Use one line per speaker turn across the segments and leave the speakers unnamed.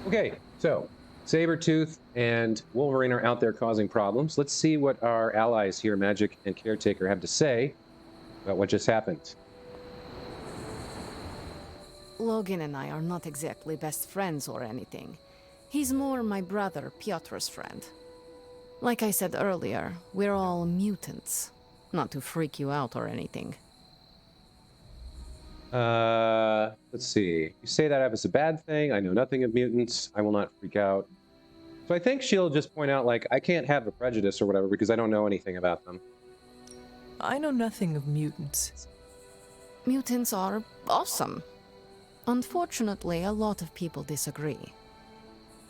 Okay, so Sabretooth and Wolverine are out there causing problems. Let's see what our allies here, Magic and Caretaker, have to say about what just happened.
Logan and I are not exactly best friends or anything. He's more my brother Piotr's friend. Like I said earlier, we're all mutants. Not to freak you out or anything.
Let's see. You say that as a bad thing. I know nothing of mutants. I will not freak out. So I think she'll just point out, like, I can't have a prejudice or whatever because I don't know anything about them.
I know nothing of mutants.
Mutants are awesome. Unfortunately, a lot of people disagree.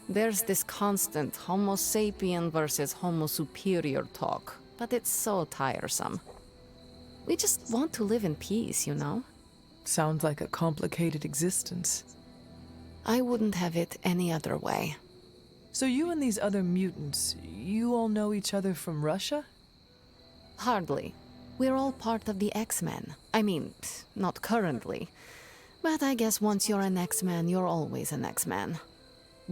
There's this constant Homo sapien versus Homo superior talk, but it's so tiresome. We just want to live in peace, you know?
Sounds like a complicated existence.
I wouldn't have it any other way.
So you and these other mutants, you all know each other from Russia?
Hardly. We're all part of the X-Men. I mean, not currently. But I guess once you're an X-Man, you're always an X-Man.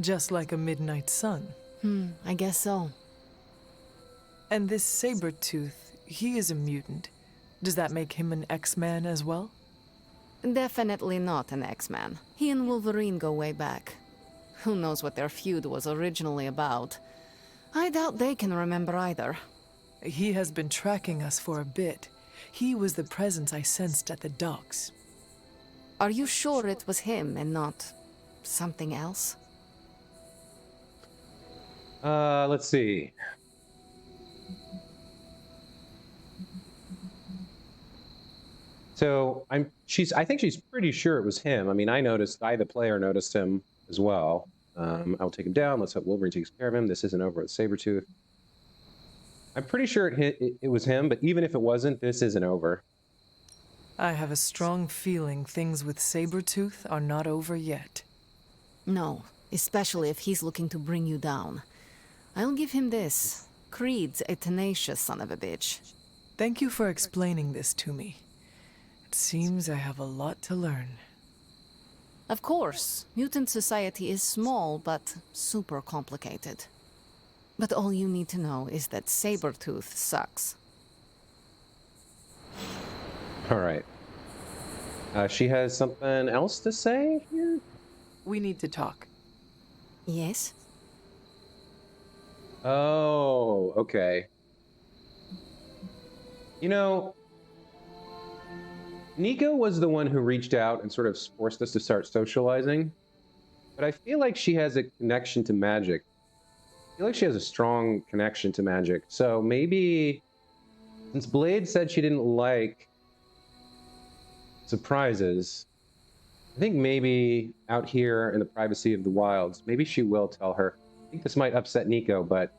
Just like a Midnight Sun.
I guess so.
And this Sabretooth, he is a mutant. Does that make him an X-Man as well?
Definitely not an X-Man. He and Wolverine go way back. Who knows what their feud was originally about? I doubt they can remember either.
He has been tracking us for a bit. He was the presence I sensed at the docks.
Are you sure it was him and not something else?
Let's see. So I think she's pretty sure it was him. I mean, the player noticed him as well. I'll take him down. Let's hope Wolverine takes care of him. This isn't over with Sabretooth. I'm pretty sure it was him, but even if it wasn't, this isn't over.
I have a strong feeling things with Sabretooth are not over yet.
No, especially if he's looking to bring you down. I'll give him this. Creed's a tenacious son of a bitch.
Thank you for explaining this to me. It seems I have a lot to learn.
Of course, mutant society is small, but super complicated. But all you need to know is that Sabretooth sucks.
All right. She has something else to say here?
We need to talk.
Yes?
Oh, okay. You know, Nico was the one who reached out and sort of forced us to start socializing. But I feel like she has a connection to magic. I feel like she has a strong connection to magic. So maybe, since Blade said she didn't like surprises, I think maybe out here in the privacy of the wilds, maybe she will tell her. I think this might upset Nico, but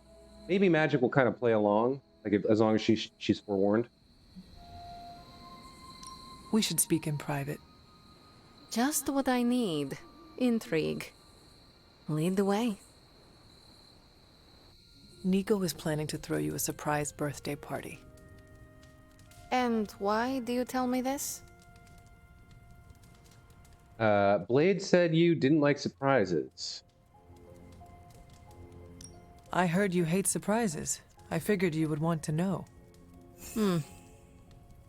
maybe magic will kind of play along, like as long as she's forewarned.
We should speak in private.
Just what I need. Intrigue. Lead the way.
Nico is planning to throw you a surprise birthday party.
And why do you tell me this?
Blade said you didn't like surprises.
I heard you hate surprises. I figured you would want to know.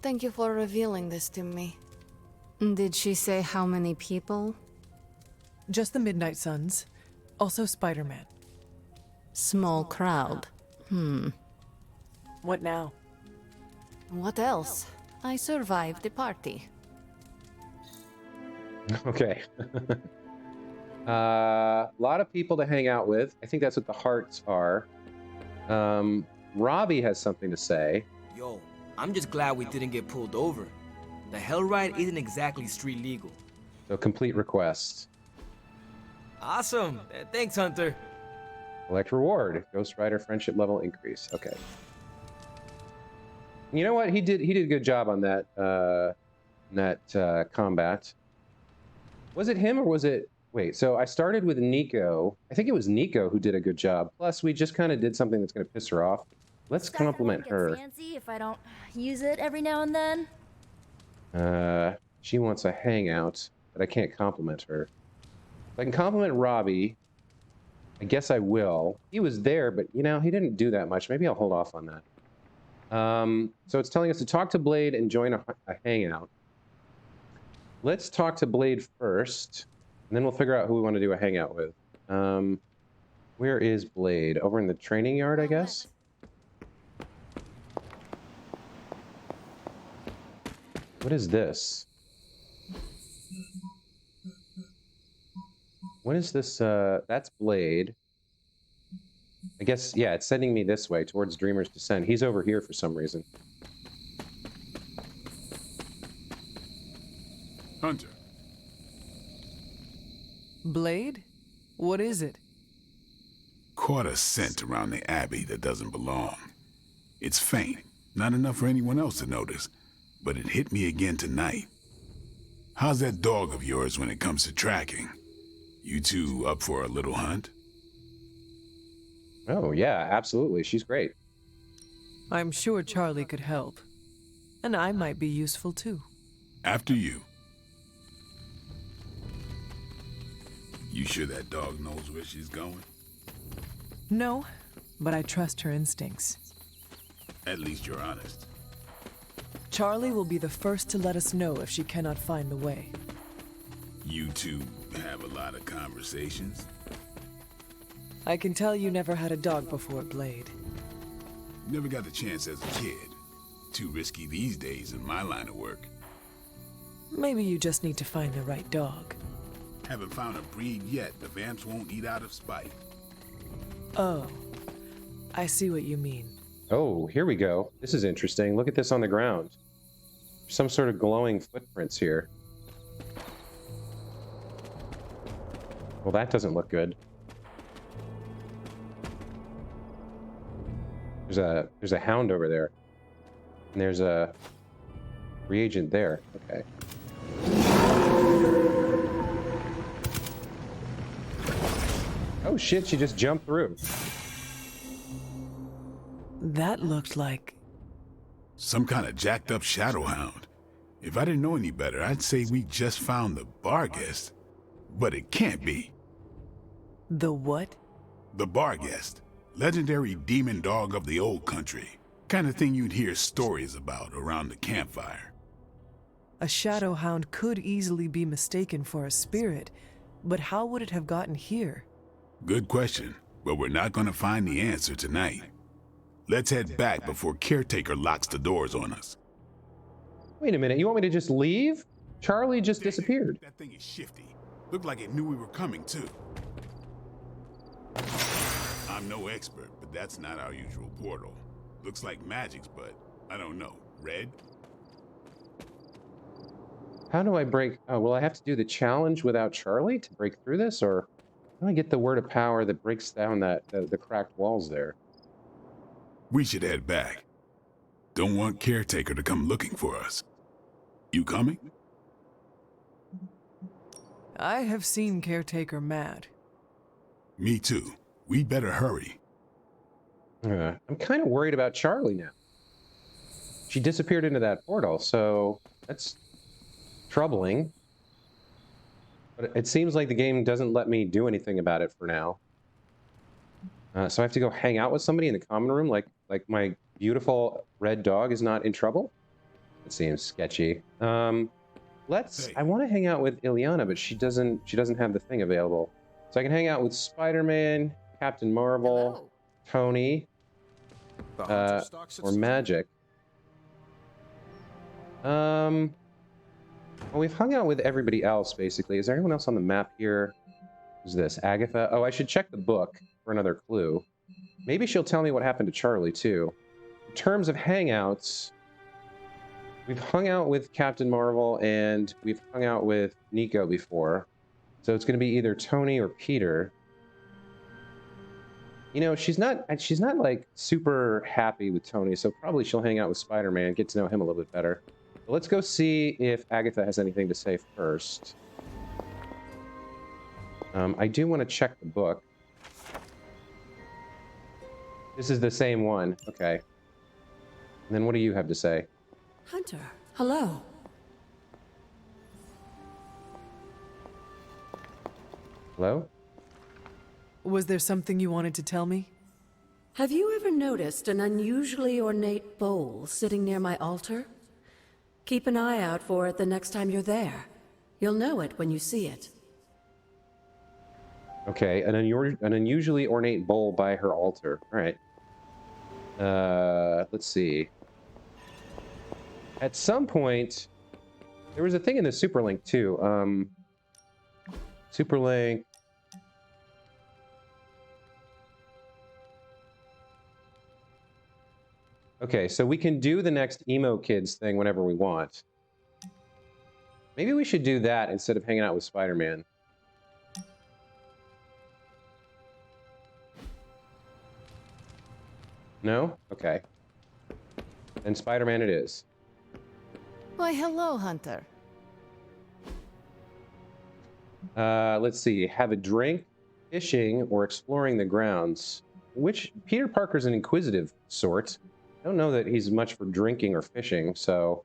Thank you for revealing this to me. Did she say how many people?
Just the Midnight Suns. Also Spider-Man.
Small crowd.
What now?
What else? I survived the party.
Okay. A lot of people to hang out with. I think that's what the hearts are. Robbie has something to say.
Yo, I'm just glad we didn't get pulled over. The Hell Ride isn't exactly street legal.
So complete request.
Awesome. Thanks, Hunter.
Collect reward. Ghost Rider friendship level increase. Okay. You know what? He did a good job on that combat. Was it him or was it... Wait, so I started with Nico. I think it was Nico who did a good job. Plus, we just kind of did something that's going to piss her off. Let's compliment her.
Fancy if I don't use it every now and then.
She wants a hangout, but I can't compliment her. I can compliment Robbie. I guess I will. He was there, but you know, he didn't do that much. Maybe I'll hold off on that. So it's telling us to talk to Blade and join a hangout. Let's talk to Blade first, and then we'll figure out who we want to do a hangout with. Where is Blade? Over in the training yard, I guess? What is this? What is this? That's Blade. I guess, yeah, it's sending me this way, towards Dreamer's Descent. He's over here for some reason.
Hunter.
Blade? What is it?
Caught a scent around the Abbey that doesn't belong. It's faint, not enough for anyone else to notice, but it hit me again tonight. How's that dog of yours when it comes to tracking? You two up for a little hunt?
Oh, yeah, absolutely. She's great.
I'm sure Charlie could help. And I might be useful too.
After you. You sure that dog knows where she's going?
No, but I trust her instincts.
At least you're honest.
Charlie will be the first to let us know if she cannot find the way.
You two have a lot of conversations?
I can tell you never had a dog before, Blade.
Never got the chance as a kid. Too risky these days in my line of work.
Maybe you just need to find the right dog.
Haven't found a breed yet the vamps won't eat out of spite.
Oh, I see what you mean.
Oh, here we go. This is interesting. Look at this on the ground. Some sort of glowing footprints here. Well, that doesn't look good. There's a hound over there. And there's a reagent there. Okay. Oh shit, she just jumped through.
That looked like...
Some kind of jacked up shadowhound. If I didn't know any better, I'd say we just found the Barghest. But it can't be.
The what?
The Barghest. Legendary demon dog of the old country. Kind of thing you'd hear stories about around the campfire.
A shadowhound could easily be mistaken for a spirit, but how would it have gotten here?
Good question, but we're not gonna find the answer tonight. Let's head back before Caretaker locks the doors on us.
Wait a minute, you want me to just leave? Charlie just disappeared.
That thing is shifty. Looked like it knew we were coming too. I'm no expert, but that's not our usual portal. Looks like magic's, but I don't know. Red?
How do I break? Oh, will I have to do the challenge without Charlie to break through this? Or how do I get the word of power that breaks down the cracked walls there?
We should head back. Don't want Caretaker to come looking for us. You coming?
I have seen Caretaker mad.
Me too. We'd better hurry.
I'm kind of worried about Charlie now. She disappeared into that portal, so that's troubling. But it seems like the game doesn't let me do anything about it for now. So I have to go hang out with somebody in the common room, like my beautiful red dog is not in trouble. It seems sketchy. I want to hang out with Ileana, but she doesn't have the thing available. So I can hang out with Spider-Man, Captain Marvel,
Hello.
Tony, or Magic. Well, we've hung out with everybody else, basically. Is there anyone else on the map here? Who's this? Agatha? Oh, I should check the book for another clue. Maybe she'll tell me what happened to Charlie, too. In terms of hangouts, we've hung out with Captain Marvel, and we've hung out with Nico before. So it's going to be either Tony or Peter. You know, she's not like super happy with Tony, so probably she'll hang out with Spider-Man, get to know him a little bit better. But let's go see if Agatha has anything to say first. I do want to check the book. This is the same one. Okay. And then what do you have to say?
Hunter, hello.
Hello?
Was there something you wanted to tell me?
Have you ever noticed an unusually ornate bowl sitting near my altar? Keep an eye out for it the next time you're there. You'll know it when you see it.
Okay, an unusually ornate bowl by her altar. All right. Let's see. At some point, there was a thing in the Superlink too. Superlink. Okay, so we can do the next emo kids thing whenever we want. Maybe we should do that instead of hanging out with Spider-Man. No? Okay. Then Spider-Man it is.
Why, hello, Hunter.
Let's see. Have a drink, fishing, or exploring the grounds. Which Peter Parker's an inquisitive sort. I don't know that he's much for drinking or fishing, so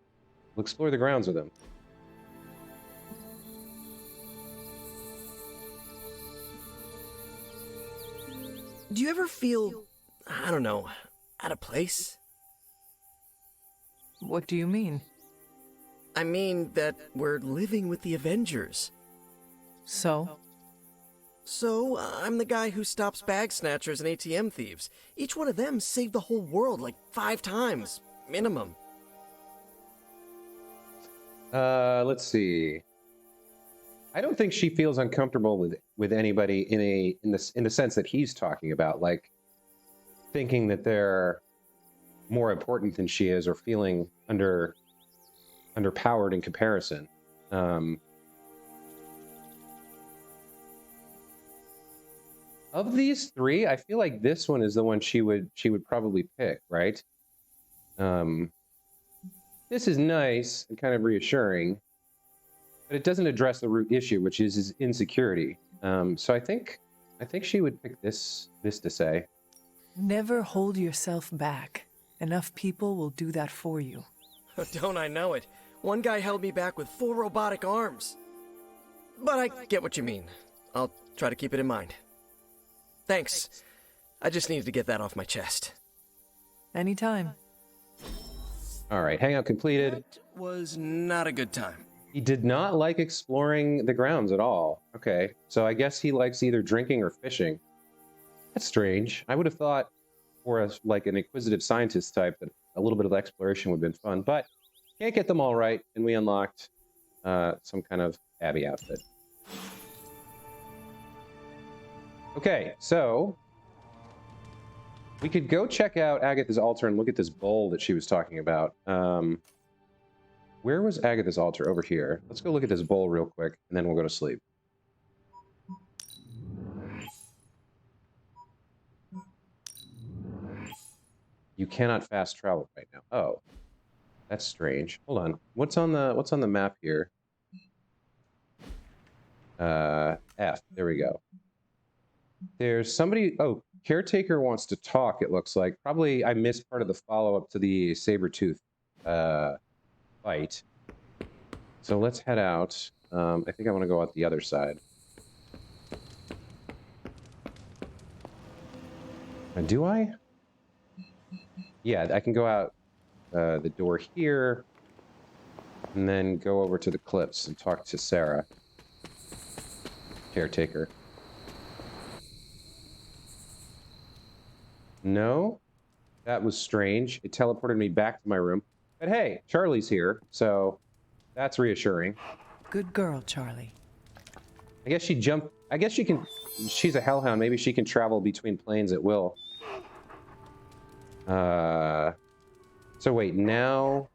we'll explore the grounds with him.
Do you ever feel, I don't know, out of place?
What do you mean?
I mean that we're living with the Avengers.
So?
So, I'm the guy who stops bag snatchers and ATM thieves. Each one of them saved the whole world like 5 times, minimum.
Let's see. I don't think she feels uncomfortable with anybody in the sense that he's talking about, like thinking that they're more important than she is, or feeling underpowered in comparison. Of these three, I feel like this one is the one she would probably pick, right? This is nice and kind of reassuring, but it doesn't address the root issue, which is his insecurity. So I think she would pick this to say.
Never hold yourself back. Enough people will do that for you.
Don't I know it? One guy held me back with 4 robotic arms. But I get what you mean. I'll try to keep it in mind. Thanks. I just needed to get that off my chest.
Anytime.
All right, hangout completed.
That was not a good time.
He did not like exploring the grounds at all. Okay, so I guess he likes either drinking or fishing. That's strange. I would have thought for like an inquisitive scientist type that a little bit of exploration would have been fun, but can't get them all right, and we unlocked some kind of Abby outfit. Okay, so we could go check out Agatha's altar and look at this bowl that she was talking about. Where was Agatha's altar? Over here. Let's go look at this bowl real quick, and then we'll go to sleep. You cannot fast travel right now. Oh, that's strange. Hold on. What's on the map here? F. There we go. There's somebody. Oh, Caretaker wants to talk. It looks like probably I missed part of the follow-up to the Sabretooth fight. So let's head out. I think I want to go out the other side. Do I? Yeah, I can go out the door here, and then go over to the cliffs and talk to Sarah, Caretaker. No, that was strange. It teleported me back to my room. But hey, Charlie's here, so that's reassuring.
Good girl, Charlie.
I guess she jumped. I guess she can. She's a hellhound. Maybe she can travel between planes at will. So wait, now.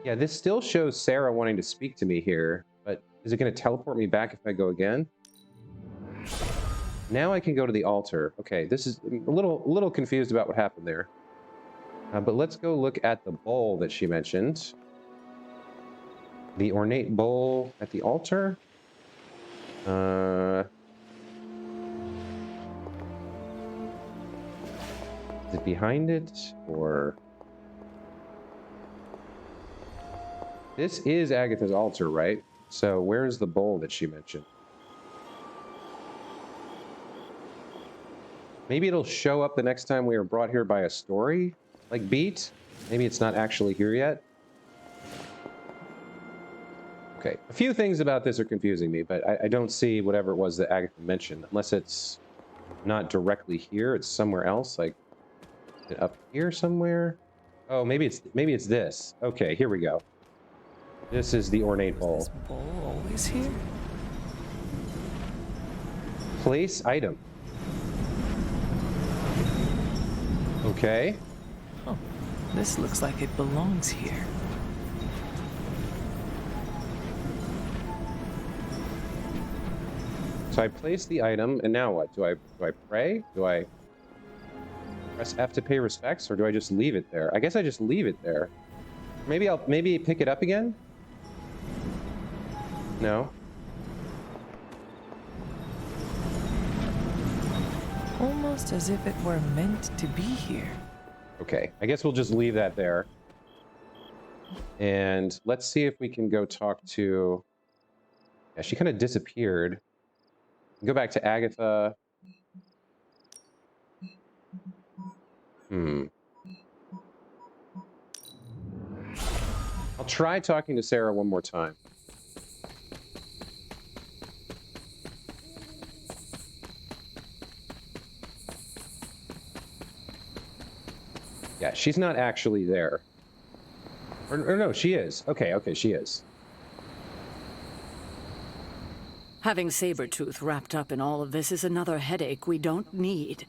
Yeah, this still shows Sarah wanting to speak to me here, but is it going to teleport me back if I go again? Now I can go to the altar. Okay, this is a little confused about what happened there. But let's go look at the bowl that she mentioned. The ornate bowl at the altar. Is it behind it, or? This is Agatha's altar, right? So where's the bowl that she mentioned? Maybe it'll show up the next time we are brought here by a story, like Beat. Maybe it's not actually here yet. Okay, a few things about this are confusing me, but I don't see whatever it was that Agatha mentioned, unless it's not directly here, it's somewhere else, like up here somewhere. Oh, maybe it's this. Okay, here we go. This is the ornate bowl.
Is this bowl always here?
Place item. Okay.
Oh, this looks like it belongs here.
So I place the item, and now what? Do I pray? Do I press F to pay respects, or do I just leave it there? I guess I just leave it there. Maybe I'll pick it up again? No.
Almost as if it were meant to be here.
Okay, I guess we'll just leave that there. And let's see if we can go talk to... Yeah, she kind of disappeared. Go back to Agatha. I'll try talking to Sarah one more time. Yeah, she's not actually there. Or no, she is. Okay, she is.
Having Sabretooth wrapped up in all of this is another headache we don't need.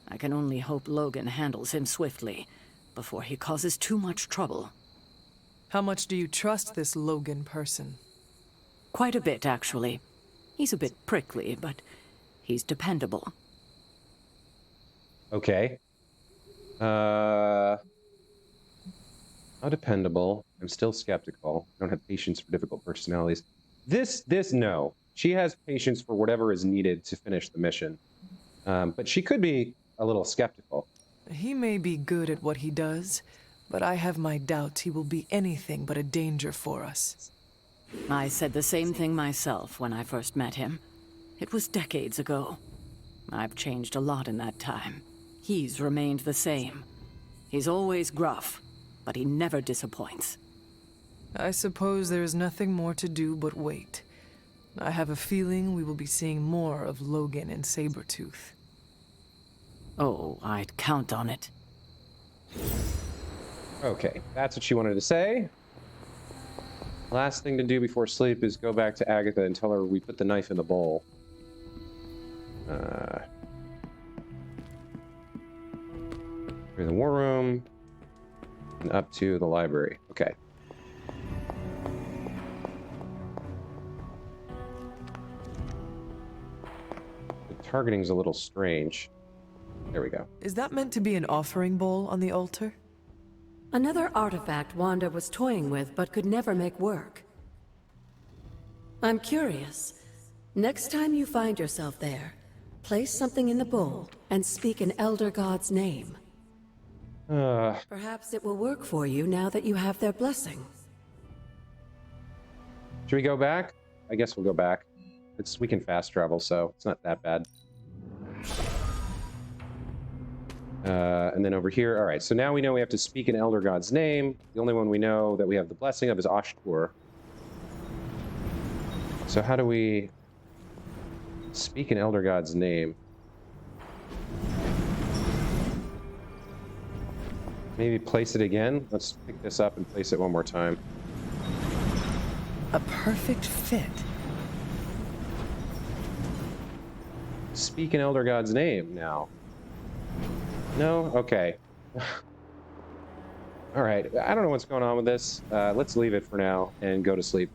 I can only hope Logan handles him swiftly, before he causes too much trouble.
How much do you trust this Logan person?
Quite a bit, actually. He's a bit prickly, but he's dependable.
Okay. How dependable. I'm still skeptical. I don't have patience for difficult personalities. This, no. She has patience for whatever is needed to finish the mission. But she could be a little skeptical.
He may be good at what he does, but I have my doubts he will be anything but a danger for us.
I said the same thing myself when I first met him. It was decades ago. I've changed a lot in that time. He's remained the same. He's always gruff, but he never disappoints.
I suppose there is nothing more to do but wait. I have a feeling we will be seeing more of Logan and Sabretooth.
Oh, I'd count on it.
Okay, that's what she wanted to say. Last thing to do before sleep is go back to Agatha and tell her we put the knife in the bowl. Through the war room and up to the library. Okay. The targeting's a little strange. There we go.
Is that meant to be an offering bowl on the altar?
Another artifact Wanda was toying with but could never make work. I'm curious. Next time you find yourself there, place something in the bowl and speak an Elder God's name. Perhaps it will work for you now that you have their blessing.
Should we go back? I guess we'll go back. We can fast travel, so it's not that bad. And then over here, all right, so now we know we have to speak an Elder God's name. The only one we know that we have the blessing of is Ashtur. So how do we speak an Elder God's name? Maybe place it again? Let's pick this up and place it one more time.
A perfect fit.
Speak an Elder God's name now. No? Okay. All right. I don't know what's going on with this. Let's leave it for now and go to sleep.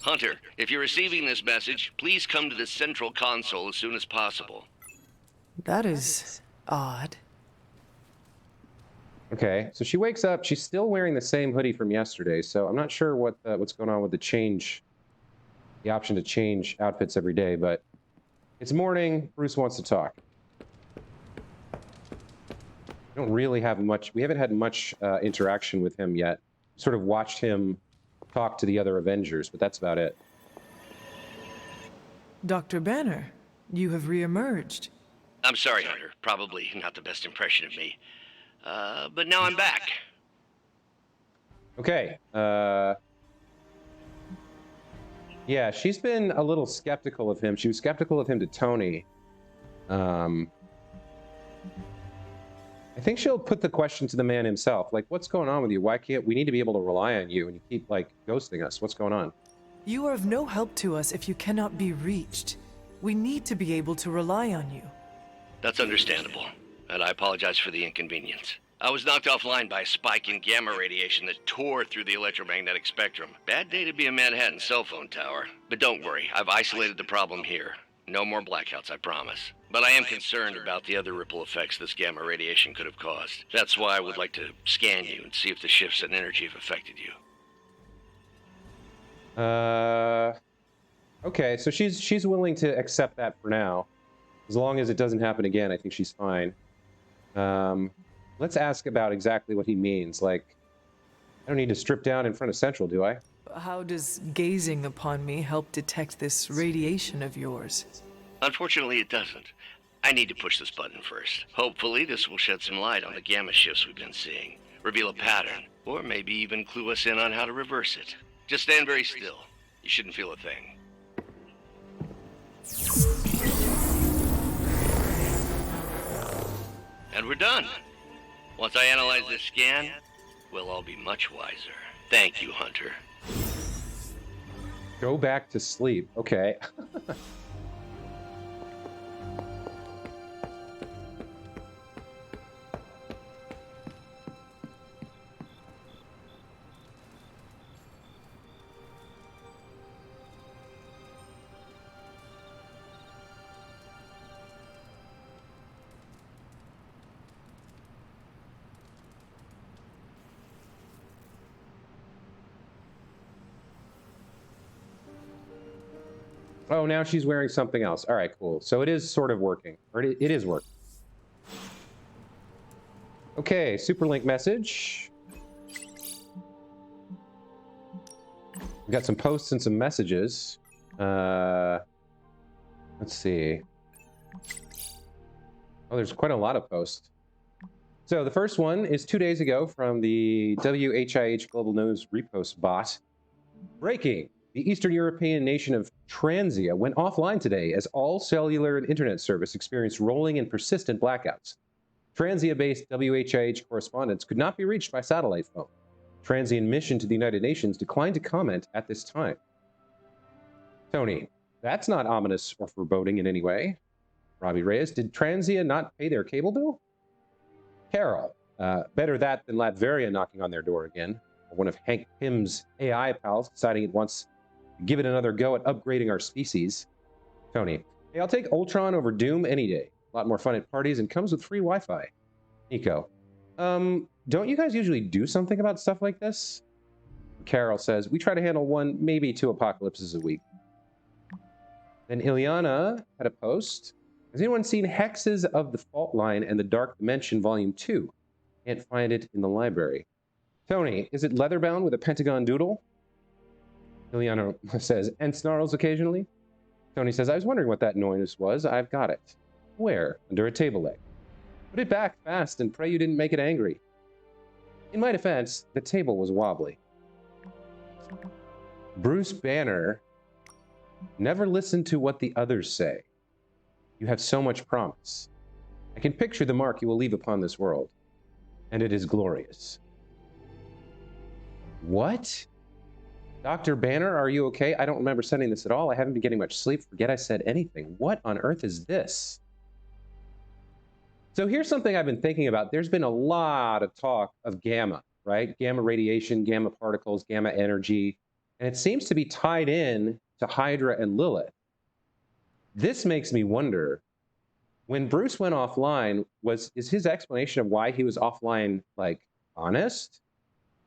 Hunter, if you're receiving this message, please come to the central console as soon as possible.
That is odd.
Okay, so she wakes up. She's still wearing the same hoodie from yesterday, so I'm not sure what's going on with the option to change outfits every day, but it's morning. Bruce wants to talk. We don't really have much. We haven't had much interaction with him yet. Sort of watched him talk to the other Avengers, but that's about it.
Dr. Banner, you have reemerged.
I'm sorry, Hunter. Probably not the best impression of me. But now I'm back.
Okay. Yeah, she's been a little skeptical of him. She was skeptical of him to Tony. I think she'll put the question to the man himself. Like, what's going on with you? Why can't we need to be able to rely on you, and you keep, like, ghosting us? What's going on?
You are of no help to us if you cannot be reached. We need to be able to rely on you.
That's understandable, and I apologize for the inconvenience. I was knocked offline by a spike in gamma radiation that tore through the electromagnetic spectrum. Bad day to be a Manhattan cell phone tower. But don't worry, I've isolated the problem here. No more blackouts, I promise. But I am concerned about the other ripple effects this gamma radiation could have caused. That's why I would like to scan you and see if the shifts in energy have affected you.
Okay, so she's willing to accept that for now. As long as it doesn't happen again, I think she's fine. Let's ask about exactly what he means. Like, I don't need to strip down in front of Central, do I?
How does gazing upon me help detect this radiation of yours?
Unfortunately, it doesn't. I need to push this button first. Hopefully, this will shed some light on the gamma shifts we've been seeing, reveal a pattern, or maybe even clue us in on how to reverse it. Just stand very still. You shouldn't feel a thing. And we're done. Once I analyze this scan, we'll all be much wiser. Thank you, Hunter.
Go back to sleep. Okay. Oh, now she's wearing something else. All right, cool. So it is sort of working. Or it is working. Okay, Superlink message. We got some posts and some messages. Let's see. Oh, there's quite a lot of posts. So the first one is 2 days ago from the WHIH Global News repost bot. Breaking. The Eastern European nation of Transia went offline today as all cellular and internet service experienced rolling and persistent blackouts. Transia-based WHIH correspondents could not be reached by satellite phone. Transian mission to the United Nations declined to comment at this time. Tony, that's not ominous or foreboding in any way. Robbie Reyes, did Transia not pay their cable bill? Carol, better that than Latveria knocking on their door again. One of Hank Pym's AI pals deciding it wants to give it another go at upgrading our species. Tony, hey, I'll take Ultron over Doom any day. A lot more fun at parties and comes with free Wi-Fi. Nico, don't you guys usually do something about stuff like this? Carol says, we try to handle one, maybe 2 apocalypses a week. Then Ileana had a post. Has anyone seen Hexes of the Fault Line and the Dark Dimension Volume 2? Can't find it in the library. Tony, is it leather-bound with a pentagon doodle? Ileana says, and snarls occasionally. Tony says, I was wondering what that noise was. I've got it. Where? Under a table leg. Put it back fast and pray you didn't make it angry. In my defense, the table was wobbly. Bruce Banner, never listen to what the others say. You have so much promise. I can picture the mark you will leave upon this world, and it is glorious. What? Dr. Banner, are you okay? I don't remember sending this at all. I haven't been getting much sleep. Forget I said anything. What on earth is this? So here's something I've been thinking about. There's been a lot of talk of gamma, right? Gamma radiation, gamma particles, gamma energy, and it seems to be tied in to Hydra and Lilith. This makes me wonder, when Bruce went offline, is his explanation of why he was offline, like, honest?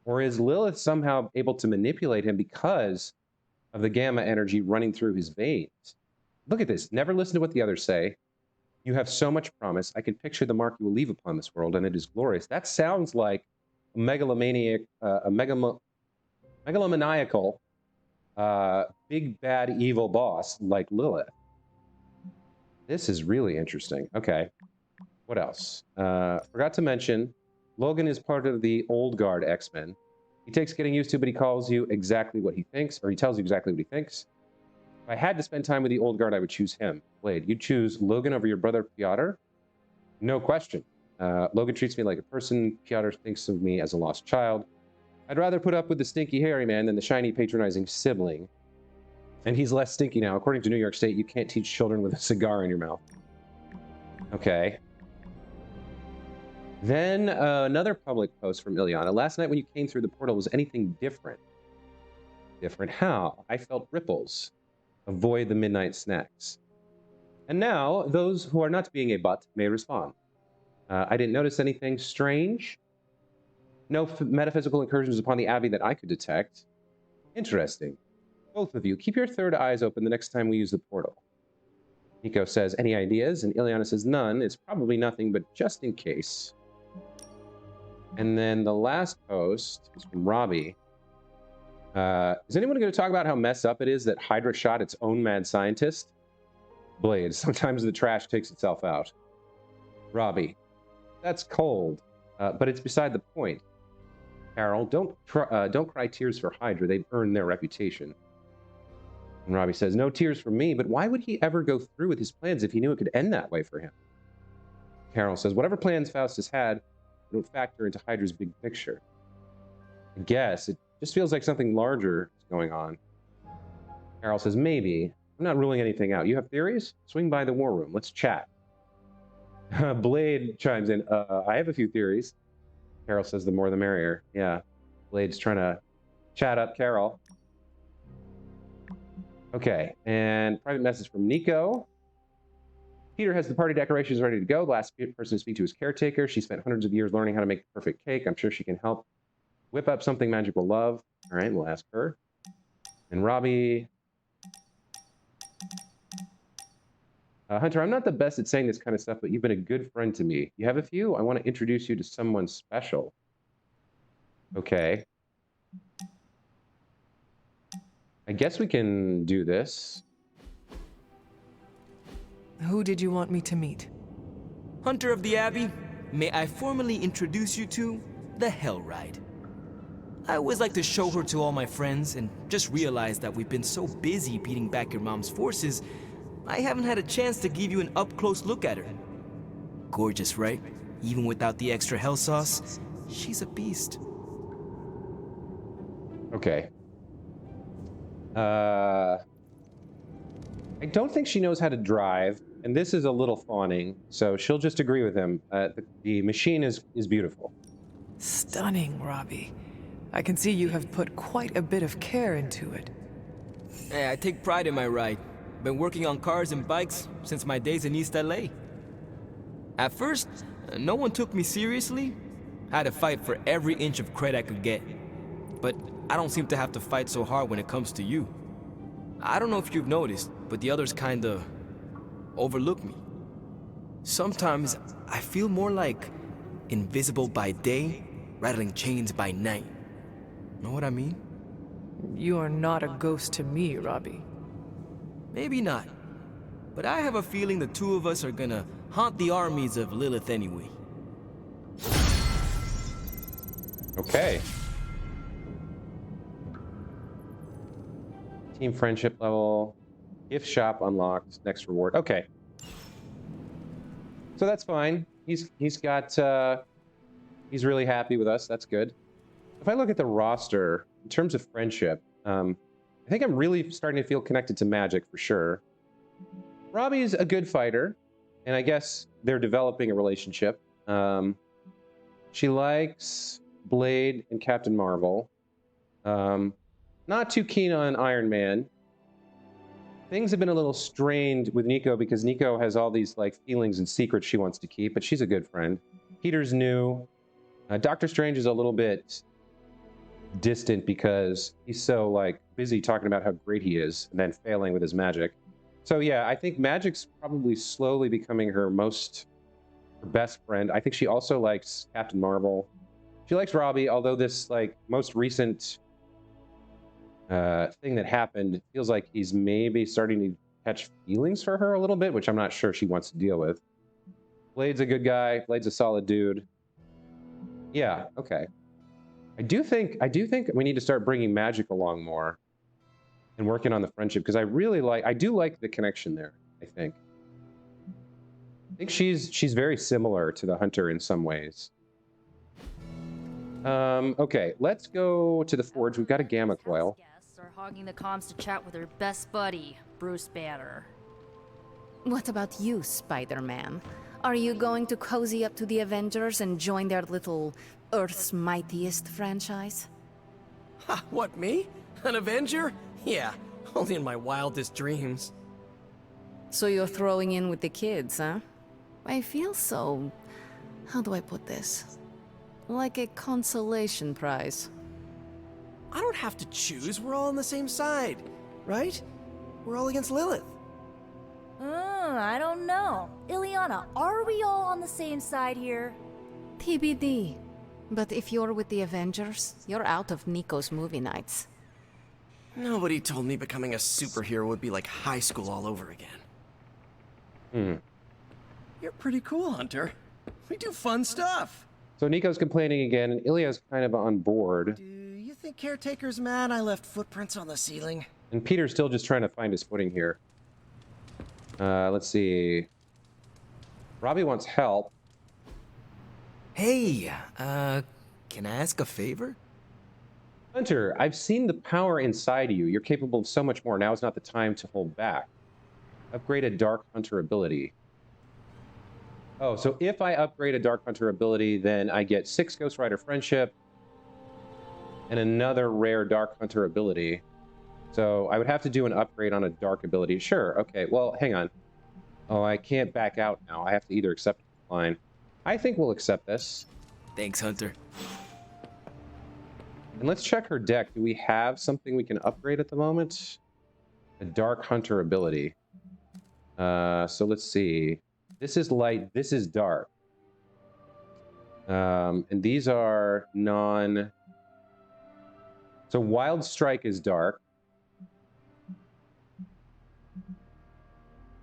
Or is Lilith somehow able to manipulate him because of the gamma energy running through his veins? Look at this. Never listen to what the others say. You have so much promise. I can picture the mark you will leave upon this world, and it is glorious. That sounds like a megalomaniac, megalomaniacal, big bad evil boss like Lilith. This is really interesting. Okay, what else? Forgot to mention, Logan is part of the Old Guard X-Men. He takes getting used to, but he calls you exactly what he thinks, or he tells you exactly what he thinks. If I had to spend time with the Old Guard, I would choose him. Blade, you'd choose Logan over your brother Piotr? No question. Logan treats me like a person. Piotr thinks of me as a lost child. I'd rather put up with the stinky hairy man than the shiny patronizing sibling. And he's less stinky now. According to New York State, you can't teach children with a cigar in your mouth. Okay. Then another public post from Ilyana. Last night when you came through the portal, was anything different? Different how? I felt ripples. Avoid the midnight snacks. And now, those who are not being a butt may respond. I didn't notice anything strange. No metaphysical incursions upon the Abbey that I could detect. Interesting. Both of you, keep your third eyes open the next time we use the portal. Nico says, any ideas? And Ilyana says, none. It's probably nothing, but just in case. And then the last post is from Robbie. Is anyone going to talk about how messed up it is that Hydra shot its own mad scientist? Blade, sometimes the trash takes itself out. Robbie, that's cold, but it's beside the point. Carol, don't cry tears for Hydra. They've earned their reputation. And Robbie says, no tears for me, but why would he ever go through with his plans if he knew it could end that way for him? Carol says, whatever plans Faustus had, don't factor into Hydra's big picture. I guess it just feels like something larger is going on. Carol says, maybe. I'm not ruling anything out. You have theories? Swing by the war room. Let's chat. Blade chimes in. I have a few theories. Carol says, the more the merrier. Yeah. Blade's trying to chat up Carol. Okay. And private message from Nico. Peter has the party decorations ready to go. The last person to speak to is Caretaker. She spent hundreds of years learning how to make the perfect cake. I'm sure she can help whip up something magic will love. All right, we'll ask her. And Robbie. Hunter, I'm not the best at saying this kind of stuff, but you've been a good friend to me. You have a few? I want to introduce you to someone special. Okay. I guess we can do this.
Who did you want me to meet?
Hunter of the Abbey, may I formally introduce you to the Hellride. I always like to show her to all my friends and just realized that we've been so busy beating back your mom's forces, I haven't had a chance to give you an up-close look at her. Gorgeous, right? Even without the extra hell sauce, she's a beast.
Okay. I don't think she knows how to drive, and this is a little fawning, so she'll just agree with him. The machine is beautiful.
Stunning, Robbie. I can see you have put quite a bit of care into it.
Hey, I take pride in my ride. Been working on cars and bikes since my days in East LA. At first, no one took me seriously. I had to fight for every inch of credit I could get. But I don't seem to have to fight so hard when it comes to you. I don't know if you've noticed, but the others kinda overlook me. Sometimes I feel more like invisible by day, rattling chains by night. Know what I mean?
You are not a ghost to me, Robbie.
Maybe not. But I have a feeling the two of us are gonna haunt the armies of Lilith anyway.
Okay. Team friendship level. Gift shop unlocked. Next reward. Okay. So that's fine. He's really happy with us. That's good. If I look at the roster, in terms of friendship, I think I'm really starting to feel connected to Magic for sure. Robbie's a good fighter, and I guess they're developing a relationship. She likes Blade and Captain Marvel. Not too keen on Iron Man. Things have been a little strained with Nico because Nico has all these like feelings and secrets she wants to keep, but she's a good friend. Peter's new. Doctor Strange is a little bit distant because he's so like busy talking about how great he is and then failing with his magic. So yeah, I think Magic's probably slowly becoming her best friend. I think she also likes Captain Marvel. She likes Robbie, although this like most recent thing that happened feels like he's maybe starting to catch feelings for her a little bit, which I'm not sure she wants to deal with. Blade's a good guy. Blade's a solid dude. Yeah, okay. I do think we need to start bringing Magic along more and working on the friendship, because I do like the connection there. I think she's very similar to the Hunter in some ways. Okay, let's go to the Forge. We've got a Gamma Coil.
Guests are hogging the comms to chat with their best buddy, Bruce Banner.
What about you, Spider-Man? Are you going to cozy up to the Avengers and join their little Earth's Mightiest franchise?
Ha, what, me? An Avenger? Yeah, only in my wildest dreams.
So you're throwing in with the kids, huh? I feel so... how do I put this? Like a consolation prize.
I don't have to choose, we're all on the same side, right? We're all against Lilith.
I don't know. Ileana, are we all on the same side here?
TBD. But if you're with the Avengers, you're out of Nico's movie nights.
Nobody told me becoming a superhero would be like high school all over again. You're pretty cool, Hunter. We do fun stuff.
So Nico's complaining again, and Ilya's kind of on board.
Do you think Caretaker's mad I left footprints on the ceiling?
And Peter's still just trying to find his footing here. Let's see. Robbie wants help.
Hey, can I ask a favor?
Hunter, I've seen the power inside of you. You're capable of so much more. Now is not the time to hold back. Upgrade a Dark Hunter ability. Oh, so if I upgrade a Dark Hunter ability, then I get 6 Ghost Rider Friendship and another rare Dark Hunter ability. So I would have to do an upgrade on a Dark ability. Sure, okay, well, hang on. Oh, I can't back out now. I have to either accept or decline. I think we'll accept this.
Thanks, Hunter.
And let's check her deck. Do we have something we can upgrade at the moment? A Dark Hunter ability. So let's see. This is light, this is dark. And these are non... So Wild Strike is dark.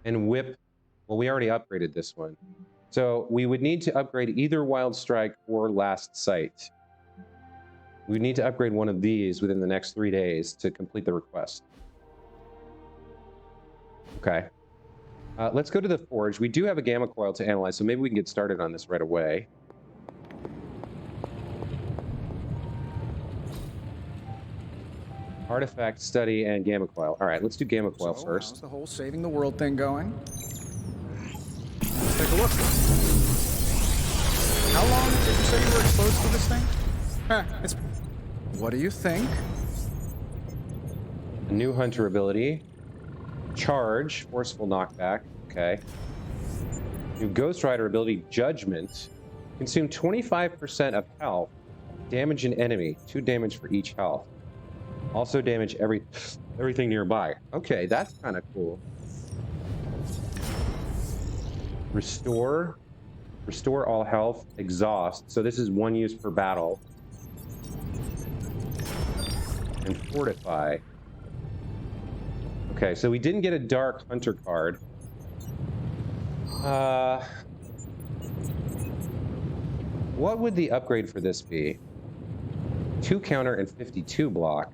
And Whip, well, we already upgraded this one. So we would need to upgrade either Wild Strike or Last Sight. We need to upgrade one of these within the next 3 days to complete the request. Okay. Let's go to the Forge. We do have a Gamma Coil to analyze, so maybe we can get started on this right away. Artifact Study and Gamma Coil. All right, let's do Gamma Coil first.
How's the whole saving the world thing going? Let's take a look. How long did you say you were exposed to this thing? What do you think?
A new Hunter ability. Charge, Forceful Knockback. Okay. New Ghost Rider ability, Judgment. Consume 25% of health. Damage an enemy. 2 damage for each health. Also damage everything nearby. Okay, that's kind of cool. Restore. Restore all health. Exhaust. So this is 1 use per battle. And Fortify. Okay, so we didn't get a Dark Hunter card. What would the upgrade for this be? 2 counter and 52 block.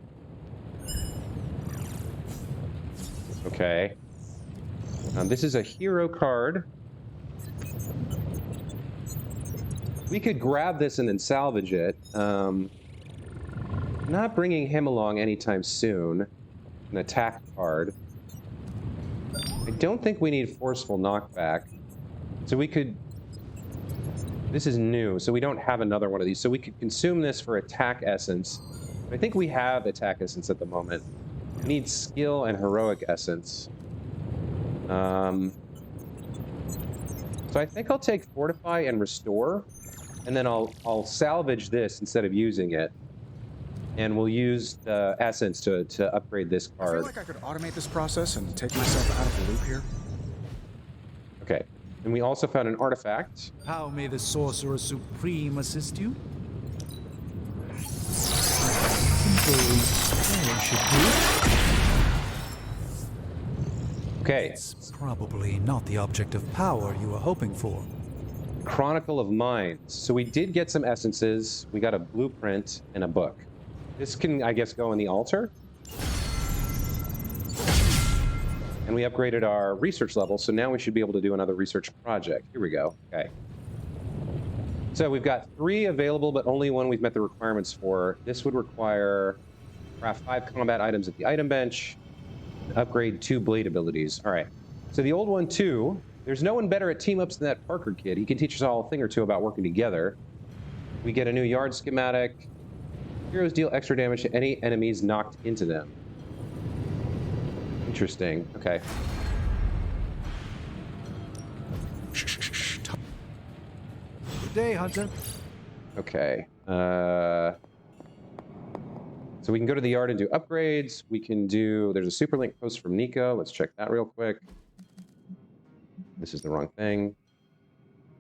Okay. This is a hero card. We could grab this and then salvage it. Not bringing him along anytime soon. An attack card. I don't think we need Forceful Knockback. So we could... This is new, so we don't have another one of these. So we could consume this for Attack Essence. I think we have Attack Essence at the moment. We need Skill and Heroic Essence. So I think I'll take Fortify and Restore, and then I'll salvage this instead of using it. and we'll use the essence to upgrade this
I feel
card.
like I could automate this process and take myself out of the loop here.
Okay. And we also found an artifact.
How may the Sorcerer Supreme assist you?
Okay.
It's probably not the object of power you were hoping for.
Chronicle of Minds. So we did get some essences. We got a blueprint and a book. This can, I guess, go in the altar. And we upgraded our research level, so now we should be able to do another research project. Here we go. Okay. So we've got 3 available, but only one we've met the requirements for. This would require craft 5 combat items at the item bench, upgrade 2 blade abilities. All right. So the old one, too. There's no one better at team-ups than that Parker kid. He can teach us all a thing or two about working together. We get a new yard schematic. Heroes deal extra damage to any enemies knocked into them. Interesting. Okay.
Good day, Hunter.
Okay. So we can go to the yard and do upgrades. We can do... There's a Superlink post from Nico. Let's check that real quick. This is the wrong thing.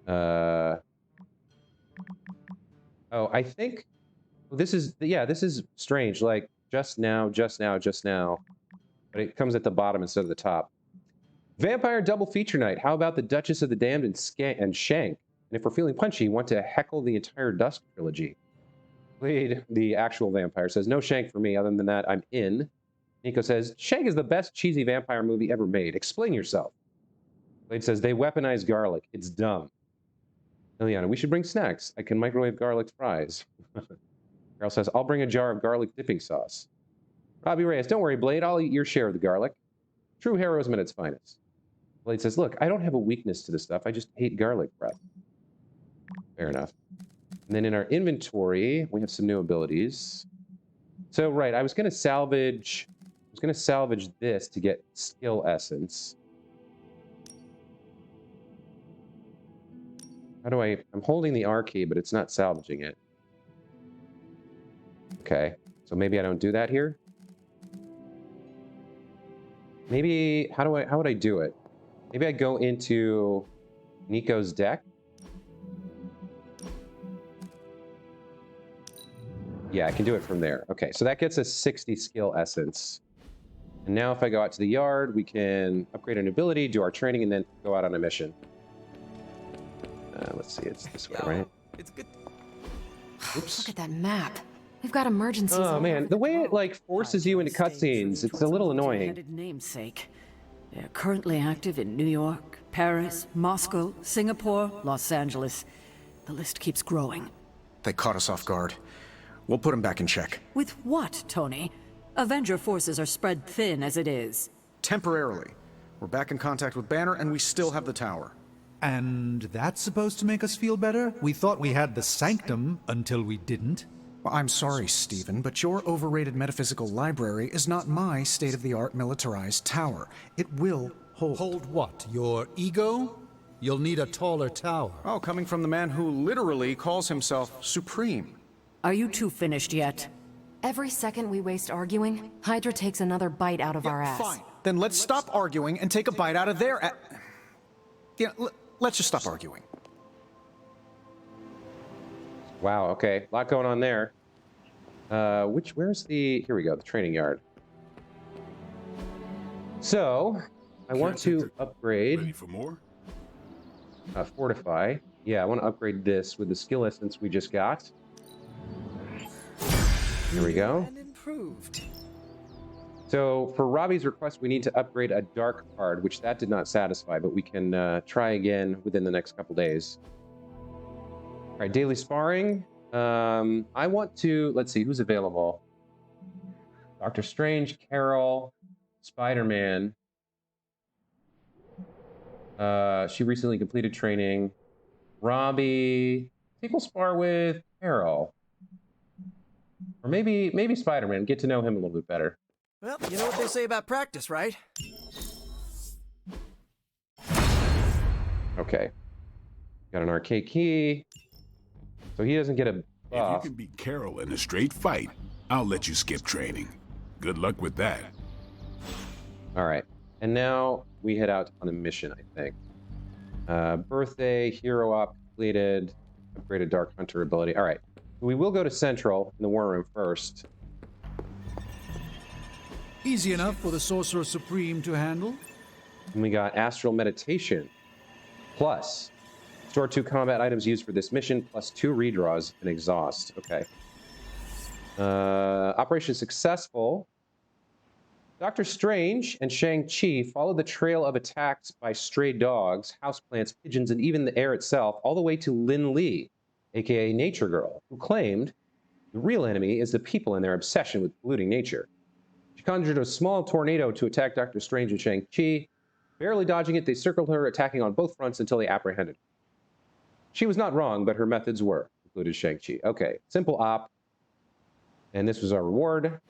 Oh, I think... This is... Yeah, this is strange. Like, just now. But it comes at the bottom instead of the top. Vampire double feature night. How about the Duchess of the Damned and Shank? And if we're feeling punchy, want to heckle the entire Dusk trilogy. Blade, the actual vampire, says, no Shank for me. Other than that, I'm in. Nico says, Shank is the best cheesy vampire movie ever made. Explain yourself. Blade says, they weaponize garlic. It's dumb. Ileana, we should bring snacks. I can microwave garlic fries. Carol says, I'll bring a jar of garlic dipping sauce. Robbie Reyes, don't worry, Blade. I'll eat your share of the garlic. True heroism at its finest. Blade says, look, I don't have a weakness to this stuff. I just hate garlic breath. Fair enough. And then in our inventory, we have some new abilities. So, right, I was going to salvage this to get skill essence. How do I'm holding the R key, but it's not salvaging it. Okay, so maybe I don't do that here. Maybe, how would I do it? Maybe I go into Nico's deck. Yeah, I can do it from there. Okay, so that gets us 60 skill essence. And now if I go out to the yard, we can upgrade an ability, do our training, and then go out on a mission. Let's see, it's this way, right?
It's good.
Oops.
Look at that map. We've got emergencies.
Oh man, the way it like forces you into cutscenes, it's a little annoying.
Namesake. They're currently active in New York, Paris, Moscow, Singapore, Los Angeles. The list keeps growing.
They caught us off guard. We'll put them back in check.
With what, Tony? Avenger forces are spread thin as it is.
Temporarily. We're back in contact with Banner, and we still have the tower.
And that's supposed to make us feel better? We thought we had the Sanctum until we didn't.
Well, I'm sorry, Stephen, but your overrated metaphysical library is not my state-of-the-art militarized tower. It will hold...
Hold what? Your ego? You'll need a taller tower.
Oh, coming from the man who literally calls himself Supreme.
Are you two finished yet?
Every second we waste arguing, Hydra takes another bite out of our ass.
Fine. Then let's stop arguing and take a bite out of their let's just stop arguing.
Wow, okay. A lot going on there. Where's the... Here we go, the training yard. So, I want to upgrade...
Ready for more?
Fortify. Yeah, I want to upgrade this with the skill essence we just got. Here we go.
And improved.
So, for Robbie's request, we need to upgrade a dark card, which that did not satisfy, but we can try again within the next couple days. All right, daily sparring. I want to... Let's see, who's available? Doctor Strange, Carol, Spider-Man. She recently completed training. Robbie. I think we'll spar with Carol. Or maybe Spider-Man. Get to know him a little bit better.
Well, you know what they say about practice, right?
Okay. Got an arcade key. So he doesn't get a
If you
buff.
can beat Carol in a straight fight, I'll let you skip training. Good luck with that.
All right. And now we head out on a mission, I think. Birthday, hero op completed, upgraded Dark Hunter ability. All right. We will go to Central in the War Room first.
Easy enough for the Sorcerer Supreme to handle.
And we got Astral Meditation. Plus, store 2 combat items used for this mission, plus 2 redraws and exhaust. Okay. Operation successful. Doctor Strange and Shang-Chi followed the trail of attacks by stray dogs, houseplants, pigeons, and even the air itself, all the way to Lin Li, aka Nature Girl, who claimed the real enemy is the people and their obsession with polluting nature. She conjured a small tornado to attack Doctor Strange and Shang-Chi. Barely dodging it, they circled her, attacking on both fronts until they apprehended her. She was not wrong, but her methods were, concluded Shang-Chi. Okay, simple op. And this was our reward.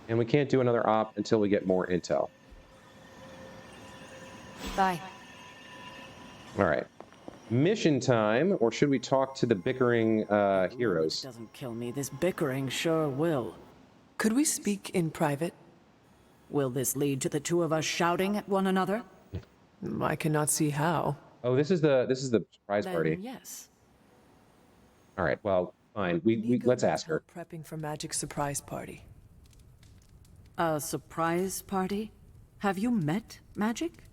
And we can't do another op until we get more intel.
Bye.
All right. Mission time, or should we talk to the bickering heroes?
Doesn't kill me. This bickering sure will.
Could we speak in private?
Will this lead to the two of us shouting at one another?
I cannot see how.
Oh, this is the surprise
Then
party.
yes.
All right. Well, fine. We let's ask her.
Prepping for Magic's surprise party.
A surprise party? Have you met Magic?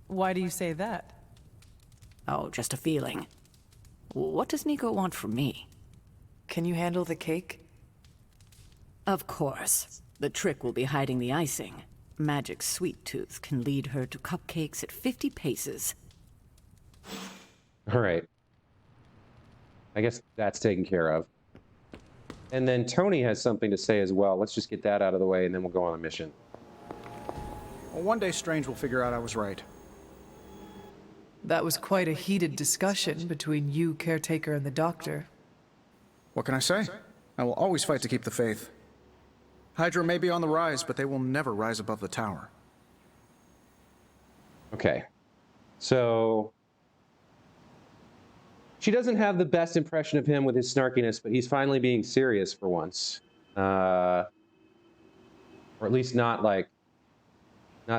Why do you say that?
Oh, just a feeling. What does Nico want from me?
Can you handle the cake?
Of course. The trick will be hiding the icing. Magic's sweet tooth can lead her to cupcakes at 50 paces.
All right. I guess that's taken care of. And then Tony has something to say as well. Let's just get that out of the way, and then we'll go on a mission.
Well, one day Strange will figure out I was right.
That was quite a heated discussion between you, Caretaker, and the Doctor.
What can I say? I will always fight to keep the faith. Hydra may be on the rise, but they will never rise above the tower.
Okay. So she doesn't have the best impression of him with his snarkiness, but he's finally being serious for once. Or at least not